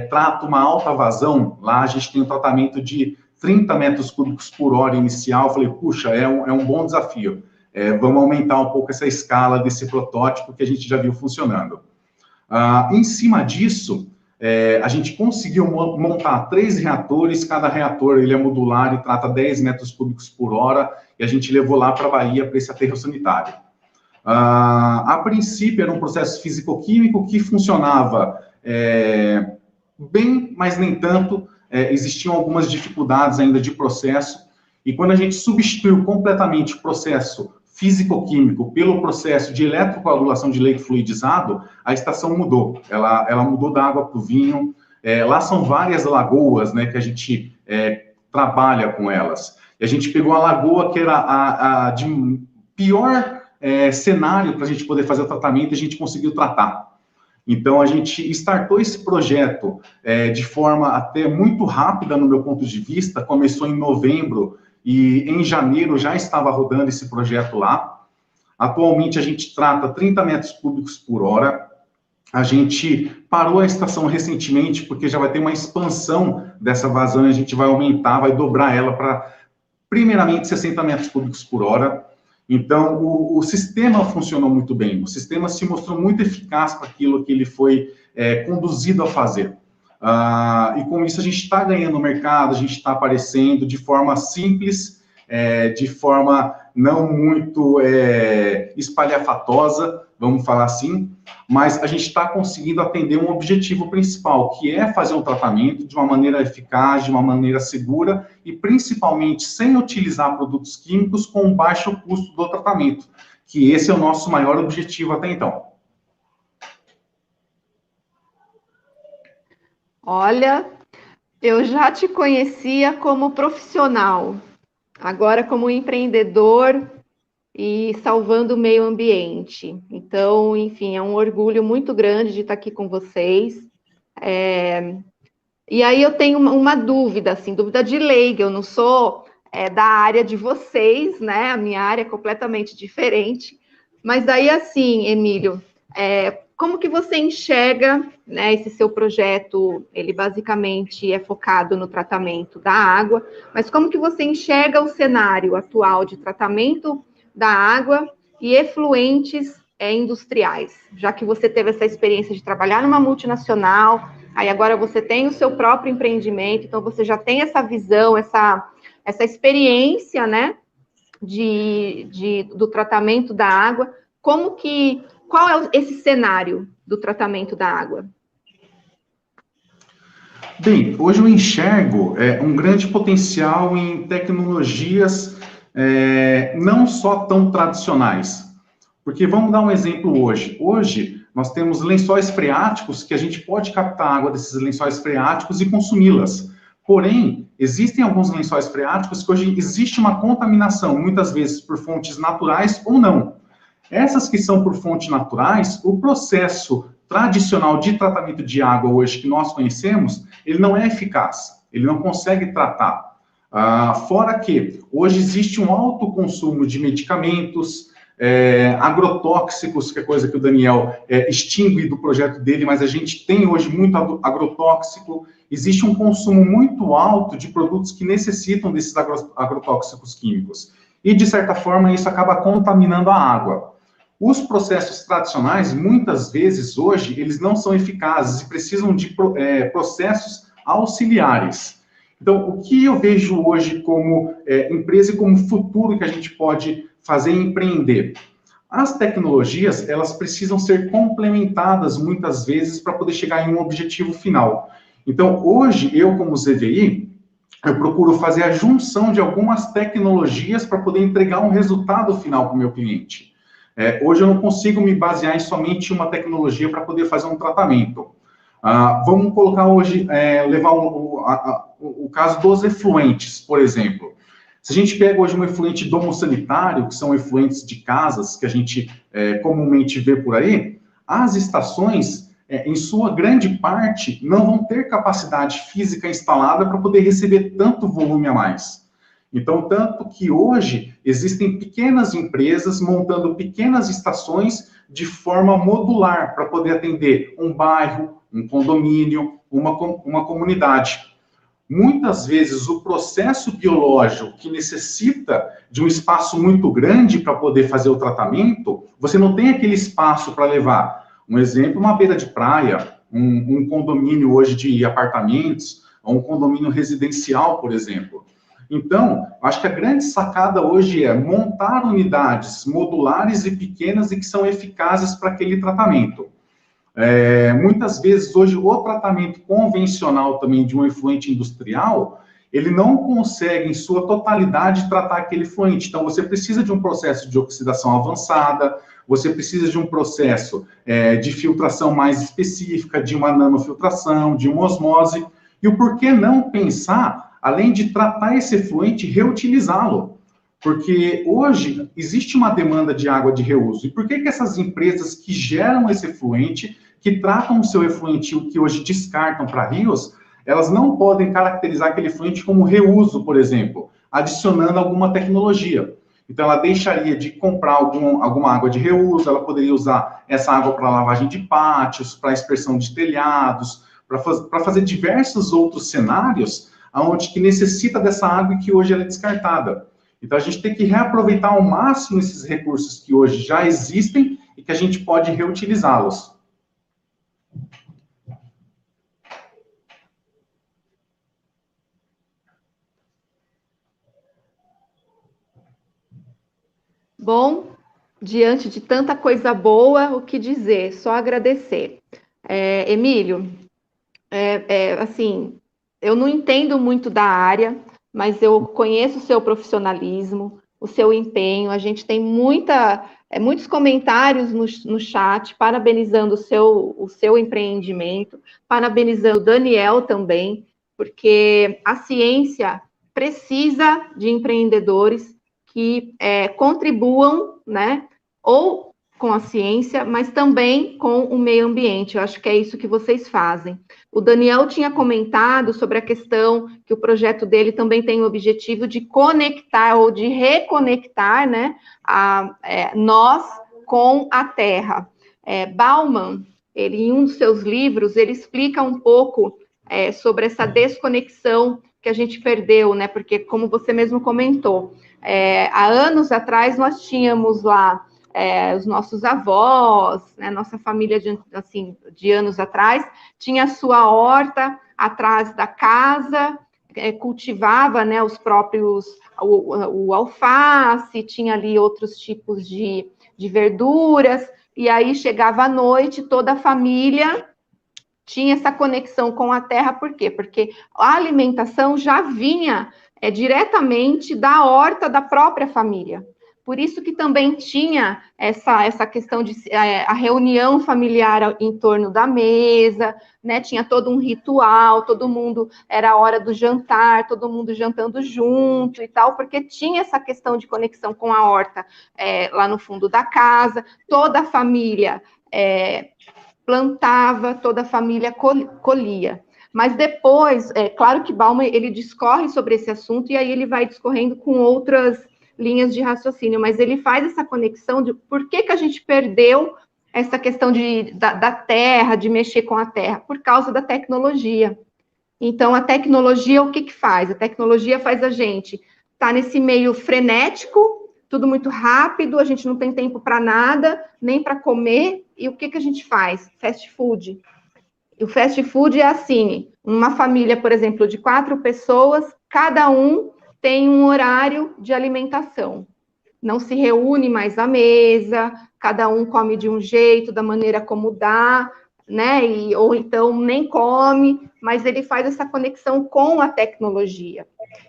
trata uma alta vazão. Lá a gente tem um tratamento de 30 metros cúbicos por hora inicial. Eu falei, puxa, é um bom desafio. Vamos aumentar um pouco essa escala desse protótipo que a gente já viu funcionando. Em cima disso, a gente conseguiu montar 3 reatores, cada reator ele é modular e trata 10 metros cúbicos por hora, e a gente levou lá para a Bahia, para esse aterro sanitário. A princípio, era um processo físico-químico que funcionava bem, mas nem tanto. Existiam algumas dificuldades ainda de processo, e quando a gente substituiu completamente o processo físico-químico pelo processo de eletrocoagulação de leite fluidizado, a estação mudou. Ela mudou da água para o vinho. Lá são várias lagoas, né, que a gente trabalha com elas. E a gente pegou a lagoa que era a de pior cenário para a gente poder fazer o tratamento, e a gente conseguiu tratar. Então, a gente startou esse projeto de forma até muito rápida, no meu ponto de vista. Começou em novembro, e em janeiro já estava rodando esse projeto lá. Atualmente, a gente trata 30 metros cúbicos por hora. A gente parou a estação recentemente, porque já vai ter uma expansão dessa vazão, e a gente vai aumentar, vai dobrar ela para, primeiramente, 60 metros cúbicos por hora. Então, o sistema funcionou muito bem, o sistema se mostrou muito eficaz para aquilo que ele foi conduzido a fazer. E com isso a gente está ganhando no mercado, a gente está aparecendo de forma simples, de forma não muito espalhafatosa, vamos falar assim, mas a gente está conseguindo atender um objetivo principal, que é fazer um tratamento de uma maneira eficaz, de uma maneira segura e principalmente sem utilizar produtos químicos com baixo custo do tratamento, que esse é o nosso maior objetivo até então. Olha, eu já te conhecia como profissional, agora como empreendedor e salvando o meio ambiente. Então, enfim, é um orgulho muito grande de estar aqui com vocês. E aí eu tenho uma dúvida, assim, dúvida de leiga, eu não sou da área de vocês, né? A minha área é completamente diferente. Mas daí, assim, Emílio, como que você enxerga, né, esse seu projeto? Ele basicamente é focado no tratamento da água, mas como que você enxerga o cenário atual de tratamento da água e efluentes industriais? Já que você teve essa experiência de trabalhar numa multinacional, aí agora você tem o seu próprio empreendimento, então você já tem essa visão, essa experiência, né, do tratamento da água. Qual é esse cenário do tratamento da água? Bem, hoje eu enxergo um grande potencial em tecnologias não só tão tradicionais. Porque vamos dar um exemplo hoje. Hoje, nós temos lençóis freáticos que a gente pode captar a água desses lençóis freáticos e consumi-las. Porém, existem alguns lençóis freáticos que hoje existe uma contaminação, muitas vezes por fontes naturais ou não. Essas que são por fontes naturais, o processo tradicional de tratamento de água hoje que nós conhecemos, ele não é eficaz, ele não consegue tratar. Fora que hoje existe um alto consumo de medicamentos, agrotóxicos, que é coisa que o Daniel extingue do projeto dele, mas a gente tem hoje muito agrotóxico, existe um consumo muito alto de produtos que necessitam desses agrotóxicos químicos. E, de certa forma, isso acaba contaminando a água. Os processos tradicionais, muitas vezes, hoje, eles não são eficazes e precisam de processos auxiliares. Então, o que eu vejo hoje como empresa e como futuro que a gente pode fazer e empreender? As tecnologias, elas precisam ser complementadas, muitas vezes, para poder chegar em um objetivo final. Então, hoje, eu, como ZVI, eu procuro fazer a junção de algumas tecnologias para poder entregar um resultado final para o meu cliente. Hoje eu não consigo me basear em somente uma tecnologia para poder fazer um tratamento. Vamos colocar hoje, levar o caso dos efluentes, por exemplo. Se a gente pega hoje um efluente domo-sanitário, que são efluentes de casas, que a gente comumente vê por aí, as estações, em sua grande parte, não vão ter capacidade física instalada para poder receber tanto volume a mais. Então, tanto que hoje existem pequenas empresas montando pequenas estações de forma modular para poder atender um bairro, um condomínio, uma comunidade. Muitas vezes o processo biológico que necessita de um espaço muito grande para poder fazer o tratamento, você não tem aquele espaço para levar. Um exemplo, uma beira de praia, um condomínio hoje de apartamentos, ou um condomínio residencial, por exemplo. Então, acho que a grande sacada hoje é montar unidades modulares e pequenas e que são eficazes para aquele tratamento. Muitas vezes, hoje, o tratamento convencional também de um efluente industrial, ele não consegue, em sua totalidade, tratar aquele efluente. Então, você precisa de um processo de oxidação avançada, você precisa de um processo de filtração mais específica, de uma nanofiltração, de uma osmose. E o porquê não pensar, além de tratar esse efluente, reutilizá-lo? Porque hoje existe uma demanda de água de reuso. E por que essas empresas que geram esse efluente, que tratam o seu efluente, que hoje descartam para rios, elas não podem caracterizar aquele efluente como reuso, por exemplo, adicionando alguma tecnologia? Então, ela deixaria de comprar alguma água de reuso, ela poderia usar essa água para lavagem de pátios, para aspersão de telhados, para fazer diversos outros cenários onde que necessita dessa água e que hoje ela é descartada. Então, a gente tem que reaproveitar ao máximo esses recursos que hoje já existem e que a gente pode reutilizá-los. Bom, diante de tanta coisa boa, o que dizer? Só agradecer. Emílio, assim, eu não entendo muito da área, mas eu conheço o seu profissionalismo, o seu empenho. A gente tem muitos comentários no chat, parabenizando o seu empreendimento, parabenizando o Daniel também, porque a ciência precisa de empreendedores que contribuam, né, ou com a ciência, mas também com o meio ambiente. Eu acho que é isso que vocês fazem. O Daniel tinha comentado sobre a questão que o projeto dele também tem o objetivo de conectar ou de reconectar, né, nós com a Terra. Bauman, em um dos seus livros, ele explica um pouco sobre essa desconexão que a gente perdeu, né, porque, como você mesmo comentou, há anos atrás nós tínhamos lá os nossos avós, né, nossa família de anos atrás, tinha a sua horta atrás da casa, cultivava, né, os próprios, o alface, tinha ali outros tipos de verduras, e aí chegava à noite, toda a família tinha essa conexão com a terra. Por quê? Porque a alimentação já vinha diretamente da horta da própria família. Por isso que também tinha essa questão de a reunião familiar em torno da mesa, né? Tinha todo um ritual, todo mundo, era a hora do jantar, todo mundo jantando junto e tal, porque tinha essa questão de conexão com a horta lá no fundo da casa, toda a família plantava, toda a família colhia. Mas depois, claro que Bauman, ele discorre sobre esse assunto, e aí ele vai discorrendo com outras linhas de raciocínio, mas ele faz essa conexão de por que a gente perdeu essa questão da terra, de mexer com a terra, por causa da tecnologia. Então, a tecnologia, o que faz? A tecnologia faz a gente estar nesse meio frenético, tudo muito rápido, a gente não tem tempo para nada, nem para comer, e o que a gente faz? Fast food. E o fast food é assim, uma família, por exemplo, de 4 pessoas, cada um tem um horário de alimentação. Não se reúne mais à mesa, cada um come de um jeito, da maneira como dá, né? Ou então nem come, mas ele faz essa conexão com a tecnologia.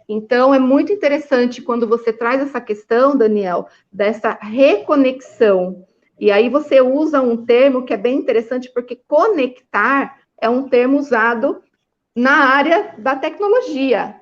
Então, é muito interessante quando você traz essa questão, Daniel, dessa reconexão. E aí você usa um termo que é bem interessante, porque conectar é um termo usado na área da tecnologia,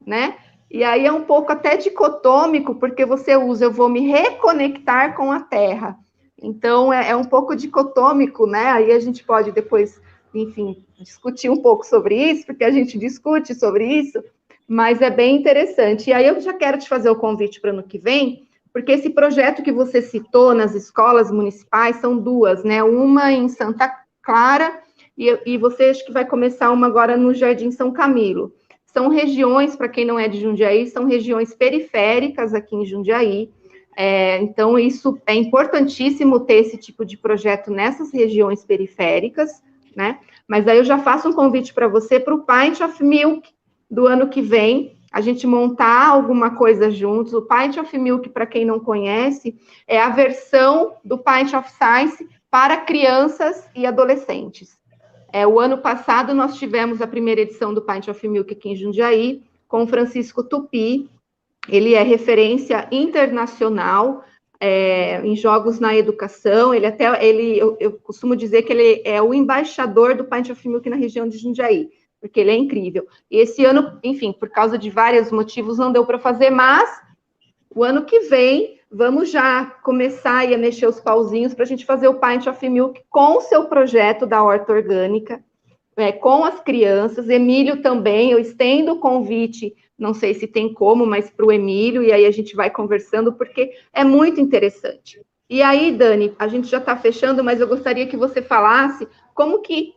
né? E aí é um pouco até dicotômico, porque você usa, eu vou me reconectar com a Terra. Então, é um pouco dicotômico, né? Aí a gente pode depois, enfim, discutir um pouco sobre isso, porque a gente discute sobre isso, mas é bem interessante. E aí eu já quero te fazer o convite para o ano que vem, porque esse projeto que você citou nas escolas municipais são 2, né? Uma em Santa Clara, e você acho que vai começar uma agora no Jardim São Camilo. São regiões, para quem não é de Jundiaí, são regiões periféricas aqui em Jundiaí. Então, isso é importantíssimo ter esse tipo de projeto nessas regiões periféricas, né? Mas aí eu já faço um convite para você para o Pint of Milk do ano que vem, a gente montar alguma coisa juntos. O Pint of Milk, para quem não conhece, é a versão do Pint of Science para crianças e adolescentes. O ano passado, nós tivemos a primeira edição do Pint of Milk aqui em Jundiaí, com o Francisco Tupi. Ele é referência internacional em jogos na educação. Eu costumo dizer que ele é o embaixador do Pint of Milk na região de Jundiaí, porque ele é incrível. E esse ano, enfim, por causa de vários motivos, não deu para fazer, mas o ano que vem, vamos já começar a mexer os pauzinhos para a gente fazer o Pint of Milk com o seu projeto da horta orgânica, com as crianças. Emílio também, eu estendo o convite não sei se tem como, mas para o Emílio, e aí a gente vai conversando, porque é muito interessante. E aí, Dani, a gente já está fechando, mas eu gostaria que você falasse como que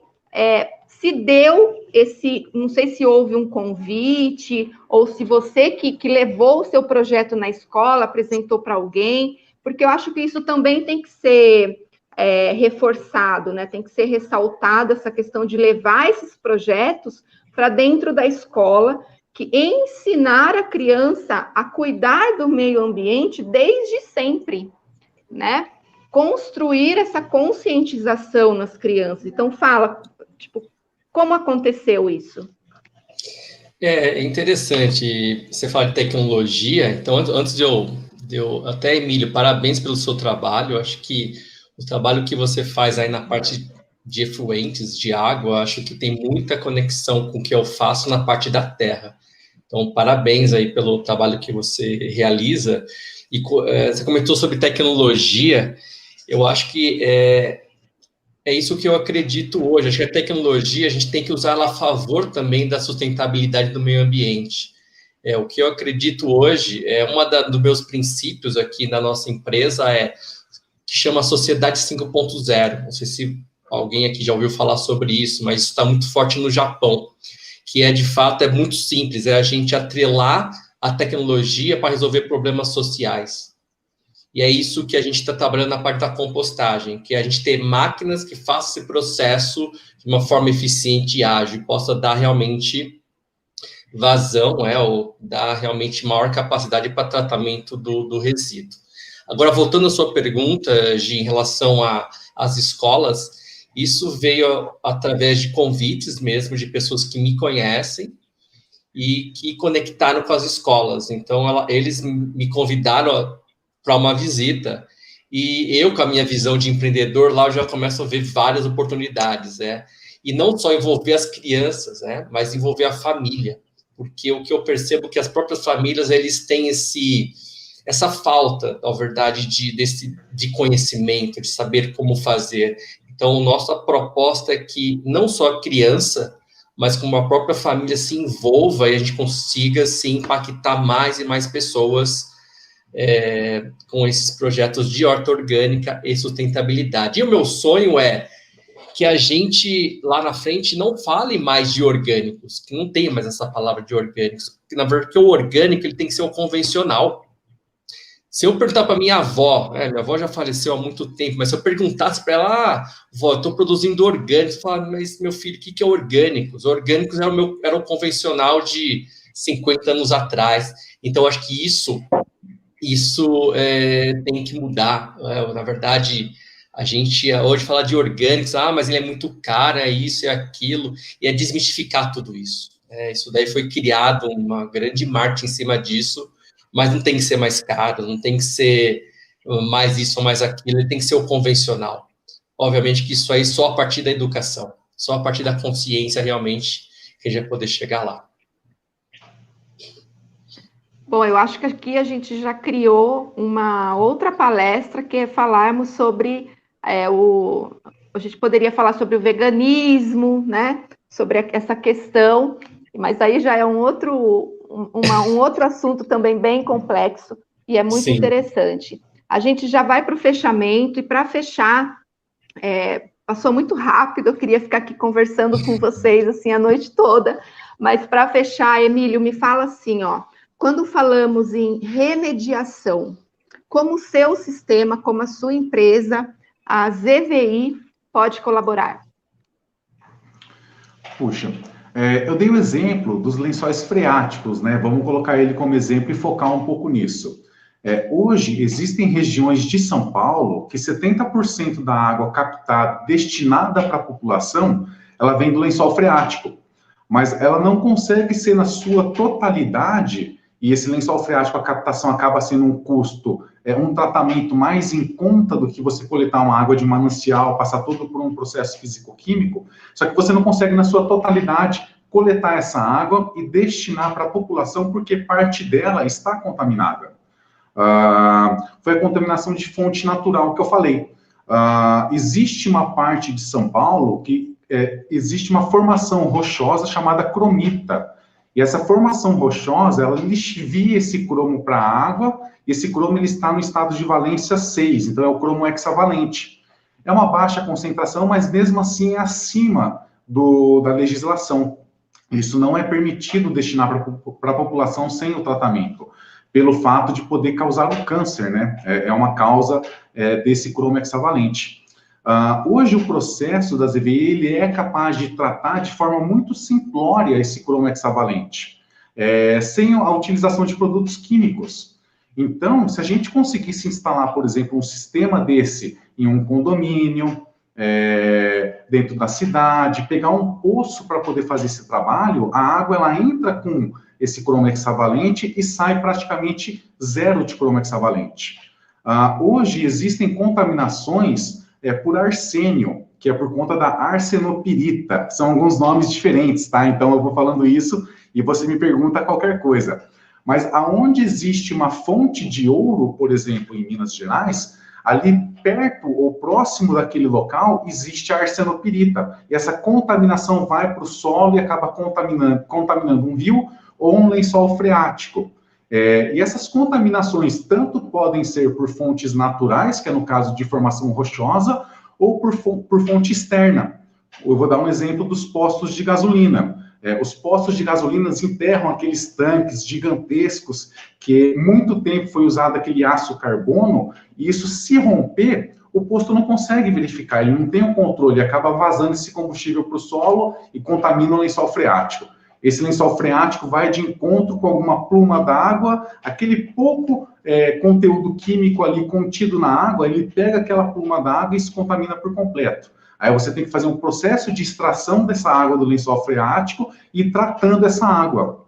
se deu esse, não sei se houve um convite, ou se você que levou o seu projeto na escola, apresentou para alguém, porque eu acho que isso também tem que ser reforçado, né? Tem que ser ressaltado essa questão de levar esses projetos para dentro da escola, que ensinar a criança a cuidar do meio ambiente desde sempre, né? Construir essa conscientização nas crianças. Então, fala, tipo, como aconteceu isso? É interessante, você fala de tecnologia, então antes de eu até, Emílio, parabéns pelo seu trabalho, eu acho que o trabalho que você faz aí na parte de efluentes, de água, acho que tem muita conexão com o que eu faço na parte da terra. Então, parabéns aí pelo trabalho que você realiza. E você comentou sobre tecnologia, eu acho que é isso que eu acredito hoje. Acho que a tecnologia, a gente tem que usar ela a favor também da sustentabilidade do meio ambiente. O que eu acredito hoje, dos meus princípios aqui na nossa empresa que chama Sociedade 5.0. Não sei se alguém aqui já ouviu falar sobre isso, mas isso está muito forte no Japão, que de fato, é muito simples, a gente atrelar a tecnologia para resolver problemas sociais. E é isso que a gente está trabalhando na parte da compostagem, que é a gente ter máquinas que façam esse processo de uma forma eficiente e ágil, possa dar realmente vazão, ou dar realmente maior capacidade para tratamento do resíduo. Agora, voltando à sua pergunta, Gi, em relação às escolas, isso veio através de convites mesmo, de pessoas que me conhecem e que conectaram com as escolas. Então, eles me convidaram para uma visita. E eu, com a minha visão de empreendedor, lá eu já começo a ver várias oportunidades, E não só envolver as crianças, mas envolver a família. Porque o que eu percebo é que as próprias famílias, eles têm essa falta, na verdade, de conhecimento, de saber como fazer. Então, nossa proposta é que não só a criança, mas como a própria família se envolva e a gente consiga, sim, impactar mais e mais pessoas com esses projetos de horta orgânica e sustentabilidade. E o meu sonho é que a gente, lá na frente, não fale mais de orgânicos, que não tenha mais essa palavra de orgânicos, porque, na verdade, o orgânico ele tem que ser o convencional. Se eu perguntar para minha avó, minha avó já faleceu há muito tempo, mas se eu perguntasse para ela, vó, eu estou produzindo orgânicos, eu falo, mas meu filho, o que é orgânicos? Orgânicos era o convencional de 50 anos atrás. Então, acho que isso tem que mudar. Na verdade, a gente hoje fala de orgânicos, mas ele é muito caro, isso e aquilo, e é desmistificar tudo isso. Isso daí foi criado uma grande marketing em cima disso, mas não tem que ser mais caro, não tem que ser mais isso ou mais aquilo, ele tem que ser o convencional. Obviamente que isso aí só a partir da educação, só a partir da consciência realmente que a gente vai poder chegar lá. Bom, eu acho que aqui a gente já criou uma outra palestra que é falarmos sobre a gente poderia falar sobre o veganismo, né? Sobre essa questão, mas aí já é um outro assunto também bem complexo e é muito interessante. A gente já vai para o fechamento, e para fechar, passou muito rápido, eu queria ficar aqui conversando com vocês assim a noite toda, mas para fechar, Emílio, me fala assim, quando falamos em remediação, como o seu sistema, como a sua empresa, a ZVI, pode colaborar? Puxa, eu dei o exemplo dos lençóis freáticos, né? Vamos colocar ele como exemplo e focar um pouco nisso. Hoje, existem regiões de São Paulo que 70% da água captada, destinada para a população, ela vem do lençol freático. Mas ela não consegue ser na sua totalidade, e esse lençol freático, a captação acaba sendo um custo, um tratamento mais em conta do que você coletar uma água de manancial, passar tudo por um processo físico-químico, só que você não consegue, na sua totalidade, coletar essa água e destinar para a população, porque parte dela está contaminada. Foi a contaminação de fonte natural que eu falei. Existe uma parte de São Paulo que existe uma formação rochosa chamada cromita. E essa formação rochosa, ela lixivia esse cromo para a água, e esse cromo ele está no estado de valência 6, então é o cromo hexavalente. É uma baixa concentração, mas mesmo assim é acima da legislação. Isso não é permitido destinar para a população sem o tratamento, pelo fato de poder causar o câncer, né? É uma causa desse cromo hexavalente. Hoje, o processo da ZVI, ele é capaz de tratar de forma muito simplória esse cromo hexavalente, sem a utilização de produtos químicos. Então, se a gente conseguisse instalar, por exemplo, um sistema desse em um condomínio, dentro da cidade, pegar um poço para poder fazer esse trabalho, a água ela entra com esse cromo hexavalente e sai praticamente zero de cromo hexavalente. Hoje existem contaminações por arsênio, que é por conta da arsenopirita. São alguns nomes diferentes, tá? Então eu vou falando isso e você me pergunta qualquer coisa. Mas aonde existe uma fonte de ouro, por exemplo, em Minas Gerais, ali perto ou próximo daquele local existe a arsenopirita. E essa contaminação vai para o solo e acaba contaminando um rio ou um lençol freático. E essas contaminações tanto podem ser por fontes naturais, que é no caso de formação rochosa, ou por fonte externa. Eu vou dar um exemplo dos postos de gasolina. Os postos de gasolina enterram aqueles tanques gigantescos que muito tempo foi usado aquele aço carbono, e isso, se romper, o posto não consegue verificar, ele não tem o controle, acaba vazando esse combustível para o solo e contamina o lençol freático. Esse lençol freático vai de encontro com alguma pluma d'água, aquele pouco conteúdo químico ali contido na água, ele pega aquela pluma d'água e se contamina por completo. Aí você tem que fazer um processo de extração dessa água do lençol freático e ir tratando essa água.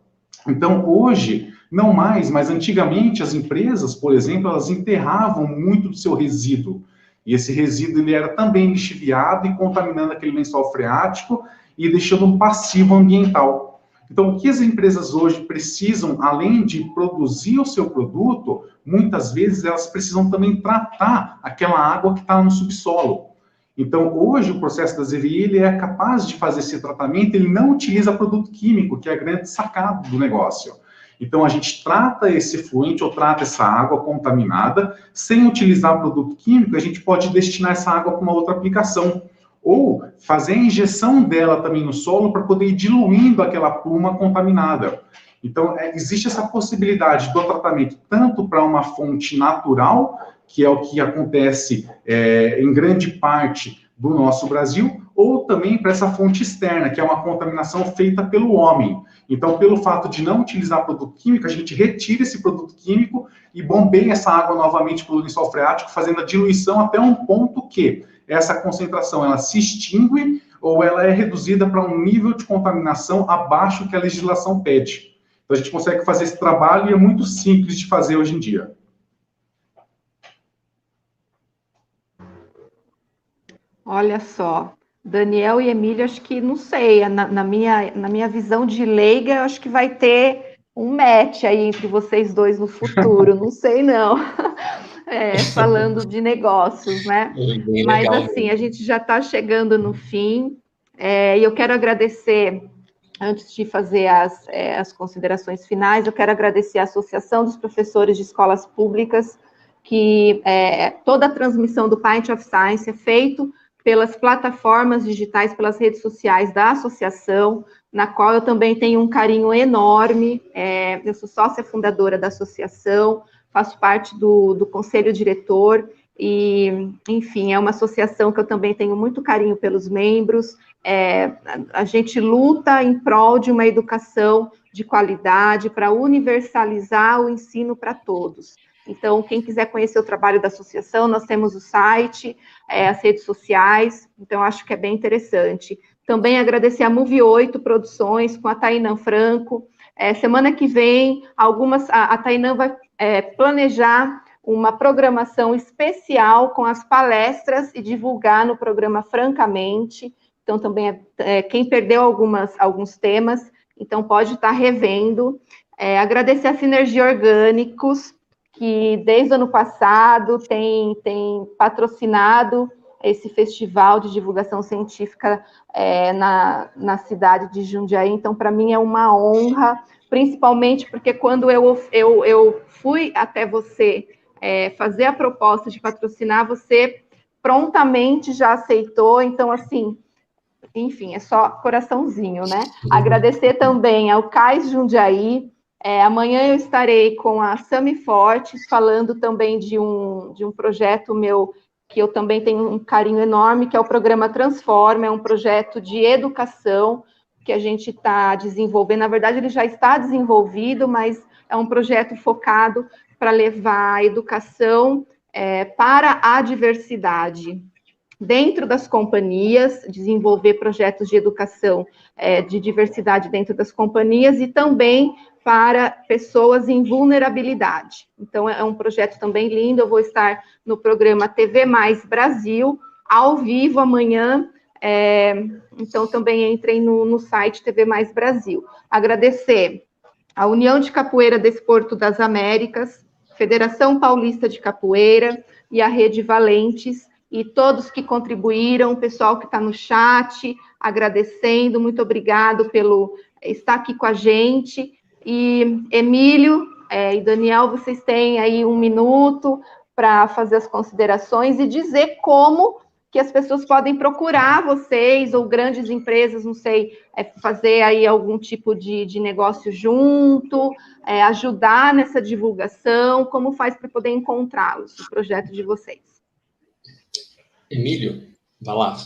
Então, hoje, não mais, mas antigamente as empresas, por exemplo, elas enterravam muito do seu resíduo. E esse resíduo ele era também lixiviado e contaminando aquele lençol freático e deixando um passivo ambiental. Então, o que as empresas hoje precisam, além de produzir o seu produto, muitas vezes elas precisam também tratar aquela água que está no subsolo. Então, hoje, o processo da ZVI, ele é capaz de fazer esse tratamento, ele não utiliza produto químico, que é a grande sacada do negócio. Então, a gente trata esse efluente ou trata essa água contaminada, sem utilizar produto químico, a gente pode destinar essa água para uma outra aplicação. Ou fazer a injeção dela também no solo para poder ir diluindo aquela pluma contaminada. Então, existe essa possibilidade do tratamento tanto para uma fonte natural, que é o que acontece em grande parte do nosso Brasil, ou também para essa fonte externa, que é uma contaminação feita pelo homem. Então, pelo fato de não utilizar produto químico, a gente retira esse produto químico e bombeia essa água novamente pelo lençol freático, fazendo a diluição até um ponto que essa concentração ela se extingue ou ela é reduzida para um nível de contaminação abaixo que a legislação pede. Então, a gente consegue fazer esse trabalho e é muito simples de fazer hoje em dia. Olha só, Daniel e Emília, acho que, não sei, na minha visão de leiga, eu acho que vai ter um match aí entre vocês dois no futuro, não sei não, falando de negócios, né? Mas assim, a gente já está chegando no fim, e eu quero agradecer, antes de fazer as considerações finais, eu quero agradecer a Associação dos Professores de Escolas Públicas, que toda a transmissão do Pint of Science é feito pelas plataformas digitais, pelas redes sociais da associação, na qual eu também tenho um carinho enorme. Eu sou sócia fundadora da associação, faço parte do conselho diretor, e, enfim, é uma associação que eu também tenho muito carinho pelos membros. A gente luta em prol de uma educação de qualidade, para universalizar o ensino para todos. Então, quem quiser conhecer o trabalho da associação, nós temos o site, as redes sociais, então acho que é bem interessante. Também agradecer a Move 8 Produções, com a Tainã Franco. Semana que vem, a Tainã vai planejar uma programação especial com as palestras e divulgar no programa Francamente. Então, também, quem perdeu alguns temas, então pode estar revendo. Agradecer a Sinergia Orgânicos, que desde o ano passado tem patrocinado esse festival de divulgação científica na cidade de Jundiaí. Então, para mim é uma honra, principalmente porque quando eu fui até você fazer a proposta de patrocinar, você prontamente já aceitou. Então, assim, enfim, é só coraçãozinho, né? Agradecer também ao CAIS Jundiaí. Amanhã eu estarei com a Sami Fortes, falando também de um projeto meu, que eu também tenho um carinho enorme, que é o programa Transforma, é um projeto de educação que a gente está desenvolvendo. Na verdade, ele já está desenvolvido, mas é um projeto focado para levar a educação para a diversidade dentro das companhias, desenvolver projetos de educação de diversidade dentro das companhias e também para pessoas em vulnerabilidade. Então, é um projeto também lindo. Eu vou estar no programa TV Mais Brasil, ao vivo amanhã. Então, também entrem no site TV Mais Brasil. Agradecer a União de Capoeira Desporto das Américas, Federação Paulista de Capoeira e a Rede Valentes, e todos que contribuíram, o pessoal que está no chat, agradecendo, muito obrigado pelo estar aqui com a gente. E Emílio e Daniel, vocês têm aí 1 minuto para fazer as considerações e dizer como que as pessoas podem procurar vocês, ou grandes empresas, não sei, fazer aí algum tipo de negócio junto, ajudar nessa divulgação, como faz para poder encontrá-los, o projeto de vocês. Emílio, vai lá.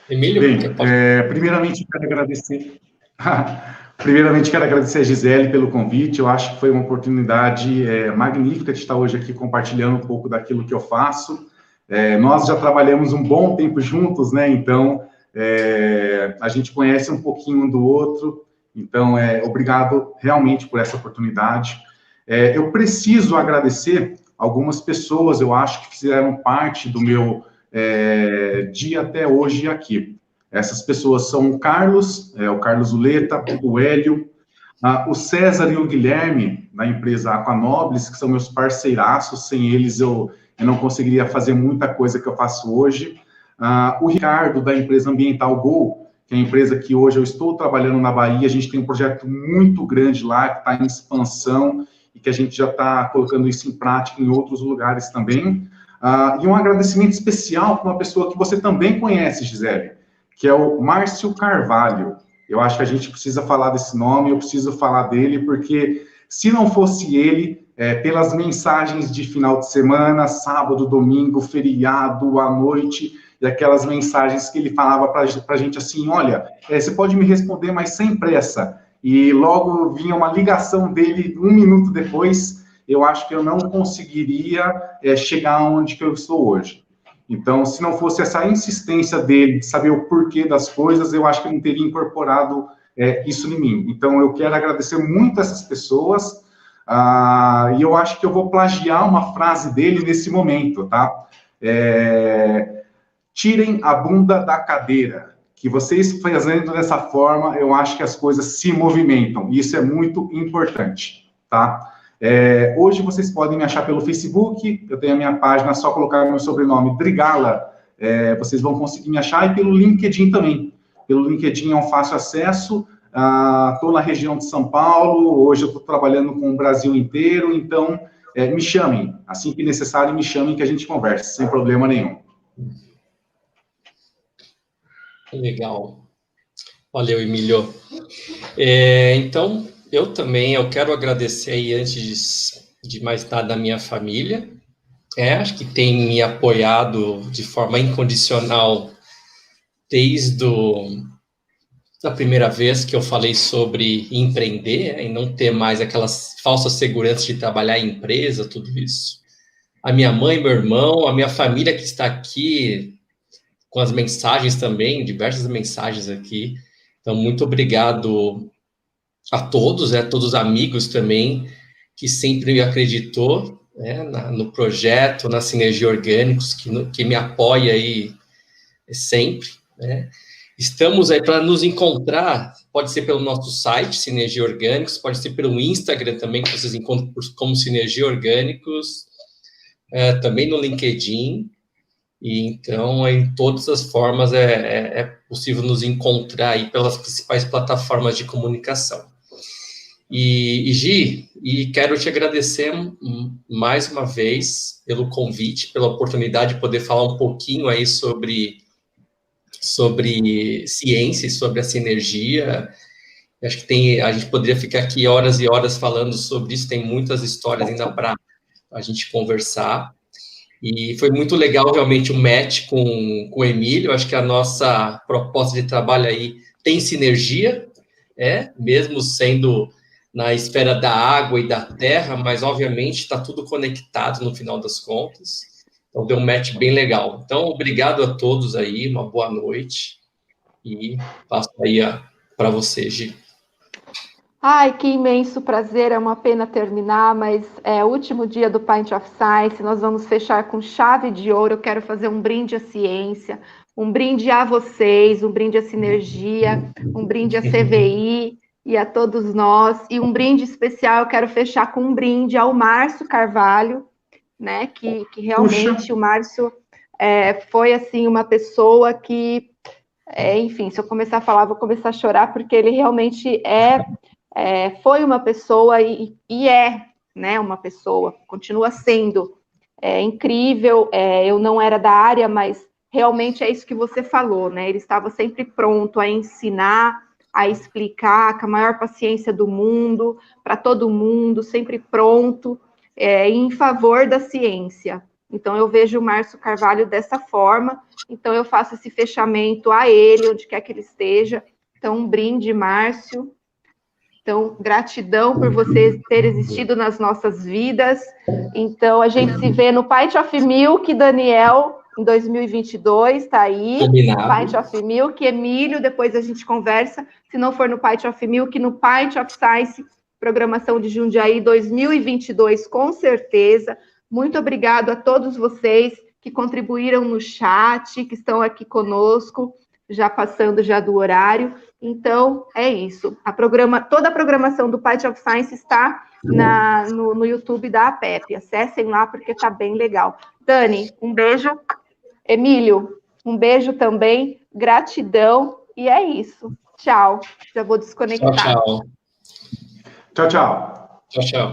Emílio, bem, primeiramente quero agradecer. Primeiramente, quero agradecer a Gisele pelo convite. Eu acho que foi uma oportunidade magnífica de estar hoje aqui compartilhando um pouco daquilo que eu faço. Nós já trabalhamos um bom tempo juntos, né? Então, a gente conhece um pouquinho um do outro. Então, obrigado realmente por essa oportunidade. Eu preciso agradecer algumas pessoas, eu acho, que fizeram parte do meu dia até hoje aqui. Essas pessoas são o Carlos Uleta, o Hélio, o César e o Guilherme, da empresa Aquanobles, que são meus parceiraços. Sem eles, eu não conseguiria fazer muita coisa que eu faço hoje. O Ricardo, da empresa Ambiental Go, que é a empresa que hoje eu estou trabalhando na Bahia. A gente tem um projeto muito grande lá, que está em expansão, e que a gente já está colocando isso em prática em outros lugares também. E um agradecimento especial para uma pessoa que você também conhece, Gisele, que é o Márcio Carvalho. Eu acho que a gente precisa falar desse nome, eu preciso falar dele, porque se não fosse ele, pelas mensagens de final de semana, sábado, domingo, feriado, à noite, e aquelas mensagens que ele falava para a gente assim, olha, você pode me responder, mas sem pressa. E logo vinha uma ligação dele 1 minuto depois. Eu acho que eu não conseguiria chegar onde que eu estou hoje. Então, se não fosse essa insistência dele de saber o porquê das coisas, eu acho que eu não teria incorporado isso em mim. Então, eu quero agradecer muito essas pessoas, e eu acho que eu vou plagiar uma frase dele nesse momento, tá? Tirem a bunda da cadeira. Que vocês fazendo dessa forma, eu acho que as coisas se movimentam. Isso é muito importante, tá? Hoje vocês podem me achar pelo Facebook, eu tenho a minha página, só colocar meu sobrenome, Drigala, vocês vão conseguir me achar, e pelo LinkedIn também. Pelo LinkedIn é um fácil acesso, estou na região de São Paulo, hoje eu estou trabalhando com o Brasil inteiro, então me chamem, assim que necessário, me chamem que a gente converse, sem problema nenhum. Legal. Valeu, Emílio. Então, eu quero agradecer aí, antes de mais nada, a minha família, acho que tem me apoiado de forma incondicional desde a primeira vez que eu falei sobre empreender, e não ter mais aquelas falsas seguranças de trabalhar em empresa, tudo isso. A minha mãe, meu irmão, a minha família que está aqui, com as mensagens também, diversas mensagens aqui. Então, muito obrigado a todos, todos os amigos também, que sempre me acreditou no projeto, na Sinergia Orgânicos, que me apoia aí sempre. Estamos aí para nos encontrar, pode ser pelo nosso site, Sinergia Orgânicos, pode ser pelo Instagram também, que vocês encontram como Sinergia Orgânicos. também no LinkedIn, e então em todas as formas é possível nos encontrar aí pelas principais plataformas de comunicação. E Gi, quero te agradecer mais uma vez pelo convite, pela oportunidade de poder falar um pouquinho aí sobre ciência e sobre a sinergia. Acho que a gente poderia ficar aqui horas e horas falando sobre isso, tem muitas histórias ainda para a gente conversar. E foi muito legal, realmente, o match com o Emílio. Acho que a nossa proposta de trabalho aí tem sinergia, mesmo sendo na esfera da água e da terra, mas, obviamente, está tudo conectado no final das contas. Então, deu um match bem legal. Então, obrigado a todos aí, uma boa noite. E passo aí para você, Gi. Ai, que imenso prazer, é uma pena terminar, mas é o último dia do Pint of Science, nós vamos fechar com chave de ouro. Eu quero fazer um brinde à ciência, um brinde a vocês, um brinde à sinergia, um brinde à CVI e a todos nós, e um brinde especial, eu quero fechar com um brinde ao Márcio Carvalho, né, que realmente o Márcio foi, assim, uma pessoa que, enfim, se eu começar a falar, vou começar a chorar, porque ele realmente foi uma pessoa e né, uma pessoa, continua sendo incrível. Eu não era da área, mas realmente é isso que você falou, né? Ele estava sempre pronto a ensinar, a explicar com a maior paciência do mundo, para todo mundo, sempre pronto, em favor da ciência. Então, eu vejo o Márcio Carvalho dessa forma, então eu faço esse fechamento a ele, onde quer que ele esteja. Então, um brinde, Márcio. Então, gratidão por você ter existido nas nossas vidas. Então, a gente se vê no Pint of Milk, Daniel, em 2022, tá aí. Combinado. Pint of Milk, Emílio, depois a gente conversa. Se não for no Pint of Milk, no Pint of Science, programação de Jundiaí 2022, com certeza. Muito obrigado a todos vocês que contribuíram no chat, que estão aqui conosco, já passando já do horário. Então, é isso. Toda a programação do Pint of Science está no YouTube da APEP. Acessem lá, porque está bem legal. Dani, um beijo. Emílio, um beijo também. Gratidão. E é isso. Tchau. Já vou desconectar. Tchau, tchau. Tchau, tchau. Tchau, tchau.